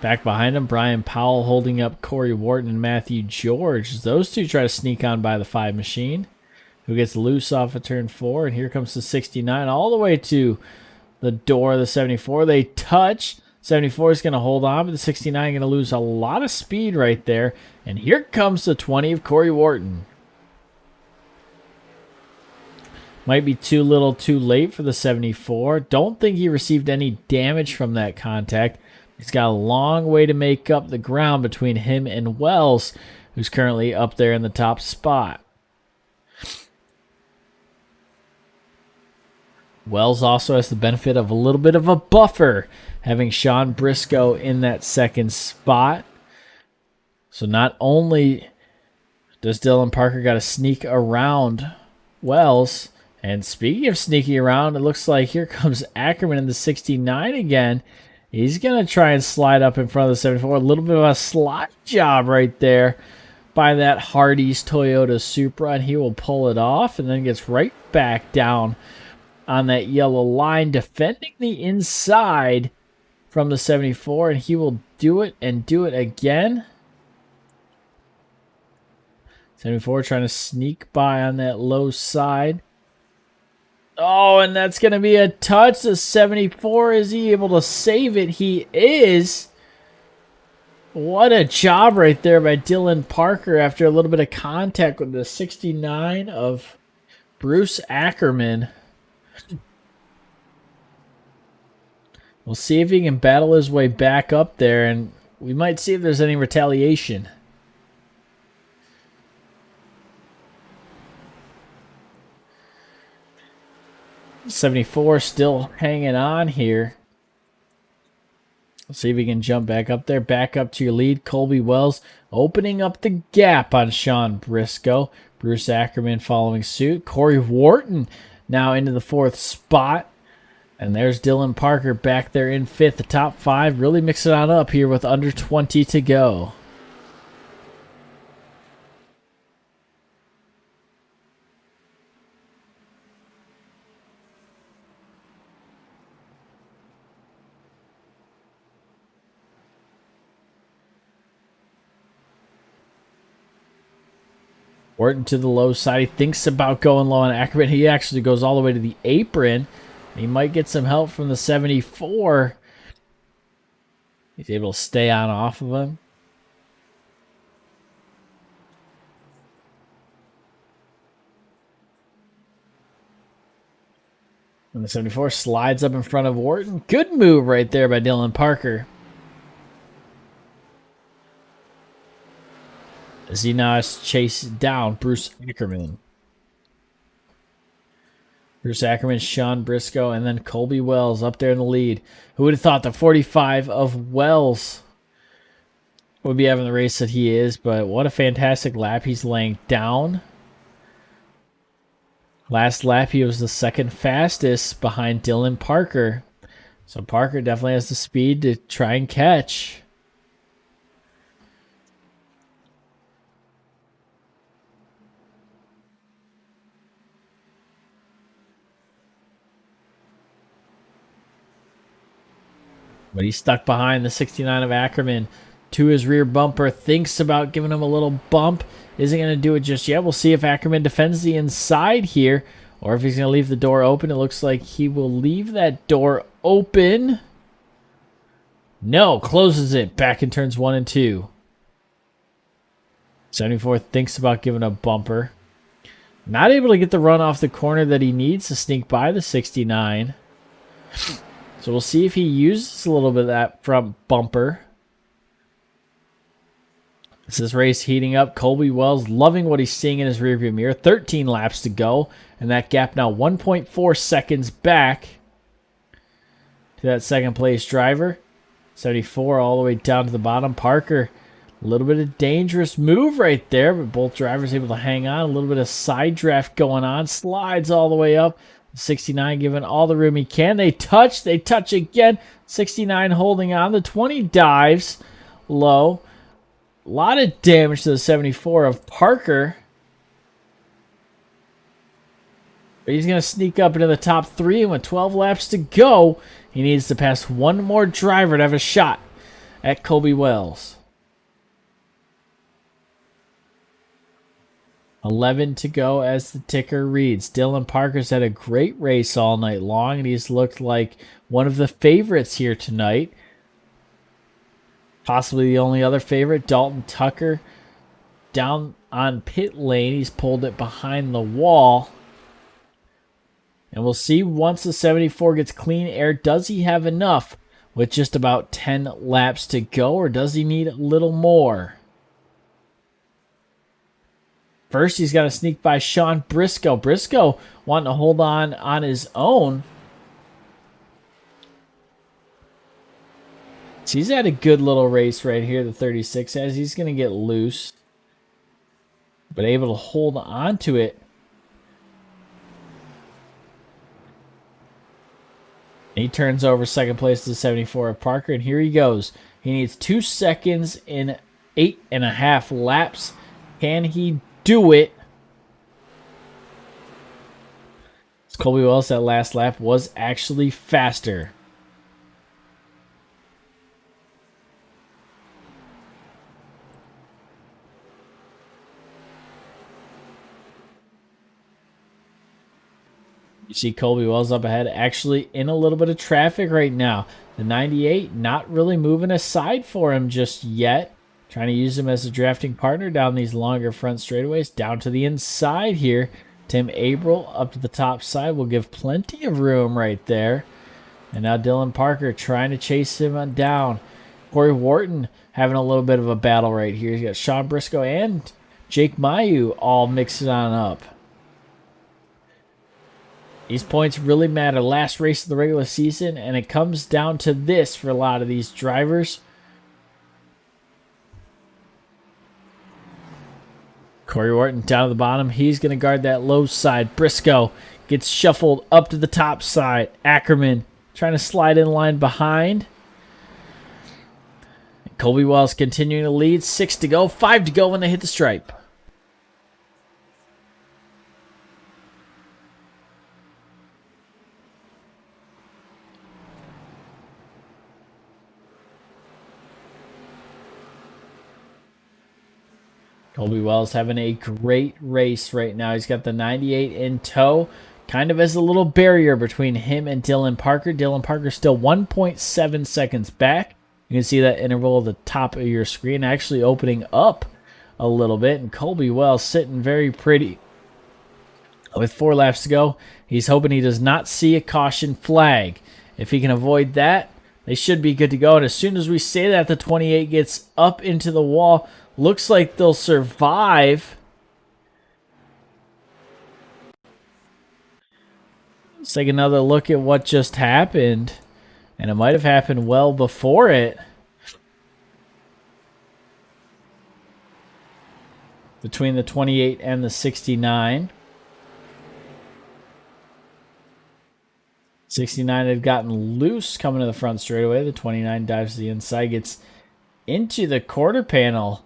Back behind him, Brian Powell holding up Corey Wharton and Matthew George. As those two try to sneak on by the 5 machine, who gets loose off of turn 4. And here comes the 69 all the way to the door of the 74. They touch. 74 is going to hold on, but the 69 going to lose a lot of speed right there. And here comes the 20 of Corey Wharton. Might be too little too late for the 74. Don't think he received any damage from that contact. He's got a long way to make up the ground between him and Wells, who's currently up there in the top spot. Wells also has the benefit of a little bit of a buffer, having Sean Briscoe in that second spot. So not only does Dylan Parker got to sneak around Wells, and speaking of sneaking around, it looks like here comes Ackerman in the 69 again. He's going to try and slide up in front of the 74. A little bit of a slot job right there by that Hardee's Toyota Supra, and he will pull it off and then gets right back down on that yellow line, defending the inside from the 74, and he will do it and do it again. 74 trying to sneak by on that low side. Oh, and that's going to be a touch. The 74, is he able to save it? He is. What a job right there by Dylan Parker after a little bit of contact with the 69 of Bruce Ackerman. We'll see if he can battle his way back up there, and we might see if there's any retaliation. .74 still hanging on here. Let's see if he can jump back up there. Back up to your lead. Colby Wells opening up the gap on Sean Briscoe. Bruce Ackerman following suit. Corey Wharton now into the 4th spot. And there's Dylan Parker back there in 5th. The top 5 really mixing on up here with under 20 to go. Wharton to the low side. He thinks about going low on Ackerman. He actually goes all the way to the apron. He might get some help from the 74. He's able to stay on off of him. And the 74 slides up in front of Wharton. Good move right there by Dylan Parker. As he now has chased down Bruce Ackerman. Bruce Ackerman, Sean Briscoe, and then Colby Wells up there in the lead. Who would have thought the 45 of Wells would be having the race that he is, but what a fantastic lap he's laying down. Last lap, he was the 2nd fastest behind Dylan Parker. So Parker definitely has the speed to try and catch. But he's stuck behind the 69 of Ackerman to his rear bumper. Thinks about giving him a little bump. Isn't going to do it just yet. We'll see if Ackerman defends the inside here or if he's going to leave the door open. It looks like he will leave that door open. No, closes it back in turns 1 and 2. 74 thinks about giving a bumper. Not able to get the run off the corner that he needs to sneak by the 69. So we'll see if he uses a little bit of that front bumper. This is race heating up. Colby Wells loving what he's seeing in his rearview mirror. 13 laps to go. And that gap now 1.4 seconds back to that 2nd place driver. 74 all the way down to the bottom. Parker, a little bit of dangerous move right there. But both drivers able to hang on. A little bit of side draft going on. Slides all the way up. 69 giving all the room he can. They touch. They touch again. 69 holding on. The 20 dives low. A lot of damage to the 74 of Parker. But he's going to sneak up into the top 3. And with 12 laps to go, he needs to pass one more driver to have a shot at Colby Wells. 11 to go as the ticker reads. Dylan Parker's had a great race all night long, and he's looked like one of the favorites here tonight. Possibly the only other favorite, Dalton Tucker, down on pit lane. He's pulled it behind the wall. And we'll see once the 74 gets clean air, does he have enough with just about 10 laps to go, or does he need a little more? First, he's got to sneak by Sean Briscoe. Briscoe wanting to hold on his own. So he's had a good little race right here, the 36 has. He's going to get loose, but able to hold on to it. And he turns over 2nd place to 74 of Parker, and here he goes. He needs 2 seconds in 8.5 laps Can he do it? Colby Wells, that last lap was actually faster. You see Colby Wells up ahead, actually in a little bit of traffic right now. The 98 not really moving aside for him just yet. Trying to use him as a drafting partner down these longer front straightaways. Down to the inside here. Tim Abril up to the top side will give plenty of room right there. And now Dylan Parker trying to chase him down. Corey Wharton having a little bit of a battle right here. He's got Sean Briscoe and Jake Mayu all mixing on up. These points really matter. Last race of the regular season, and it comes down to this for a lot of these drivers. Corey Wharton down to the bottom. He's going to guard that low side. Briscoe gets shuffled up to the top side. Ackerman trying to slide in line behind. Colby Wells continuing to lead. 6 to go. 5 to go when they hit the stripe. Colby Wells having a great race right now. He's got the 98 in tow, kind of as a little barrier between him and Dylan Parker. Dylan Parker still 1.7 seconds back. You can see that interval at the top of your screen actually opening up a little bit. And Colby Wells sitting very pretty. With 4 laps to go, he's hoping he does not see a caution flag. If he can avoid that, they should be good to go. And as soon as we say that, the 28 gets up into the wall. Looks like they'll survive. Let's take another look at what just happened. And it might have happened well before it. Between the 28 and the 69. 69 had gotten loose coming to the front straightaway. The 29 dives to the inside, gets into the quarter panel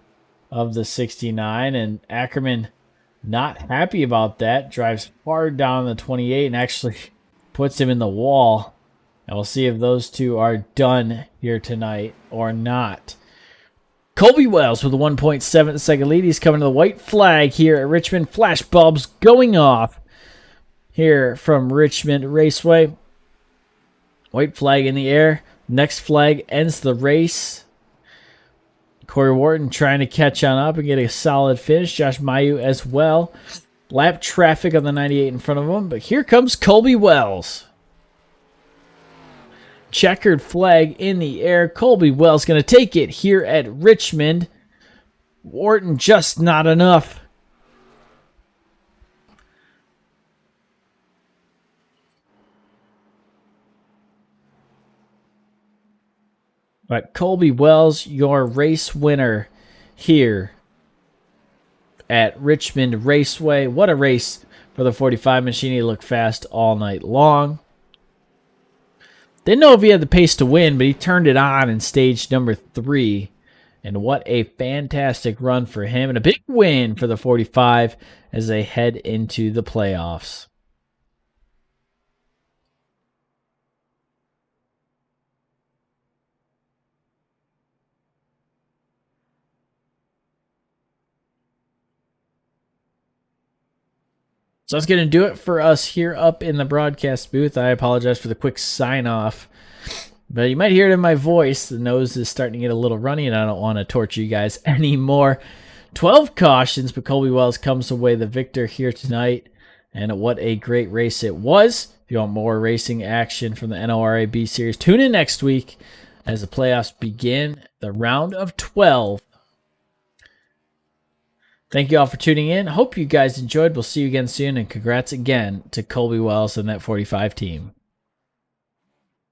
of the 69, and Ackerman not happy about that. Drives hard down the 28 and actually puts him in the wall. And we'll see if those two are done here tonight or not. Colby Wells with a 1.7 second lead. He's coming to the white flag here at Richmond. Flash bulbs going off here from Richmond Raceway. White flag in the air. Next flag ends the race. Corey Wharton trying to catch on up and get a solid finish. Josh Mayu as well. Lap traffic on the 98 in front of him. But here comes Colby Wells. Checkered flag in the air. Colby Wells going to take it here at Richmond. Wharton just not enough. But Colby Wells, your race winner here at Richmond Raceway. What a race for the 45 machine. He looked fast all night long. Didn't know if he had the pace to win, but he turned it on in stage number 3. And what a fantastic run for him. And a big win for the 45 as they head into the playoffs. So that's going to do it for us here up in the broadcast booth. I apologize for the quick sign-off. But you might hear it in my voice. The nose is starting to get a little runny, and I don't want to torture you guys anymore. 12 cautions, but Colby Wells comes away the victor here tonight. And what a great race it was. If you want more racing action from the NORA B Series, tune in next week as the playoffs begin. The round of 12. Thank you all for tuning in. Hope you guys enjoyed. We'll see you again soon, and congrats again to Colby Wells and that 45 team.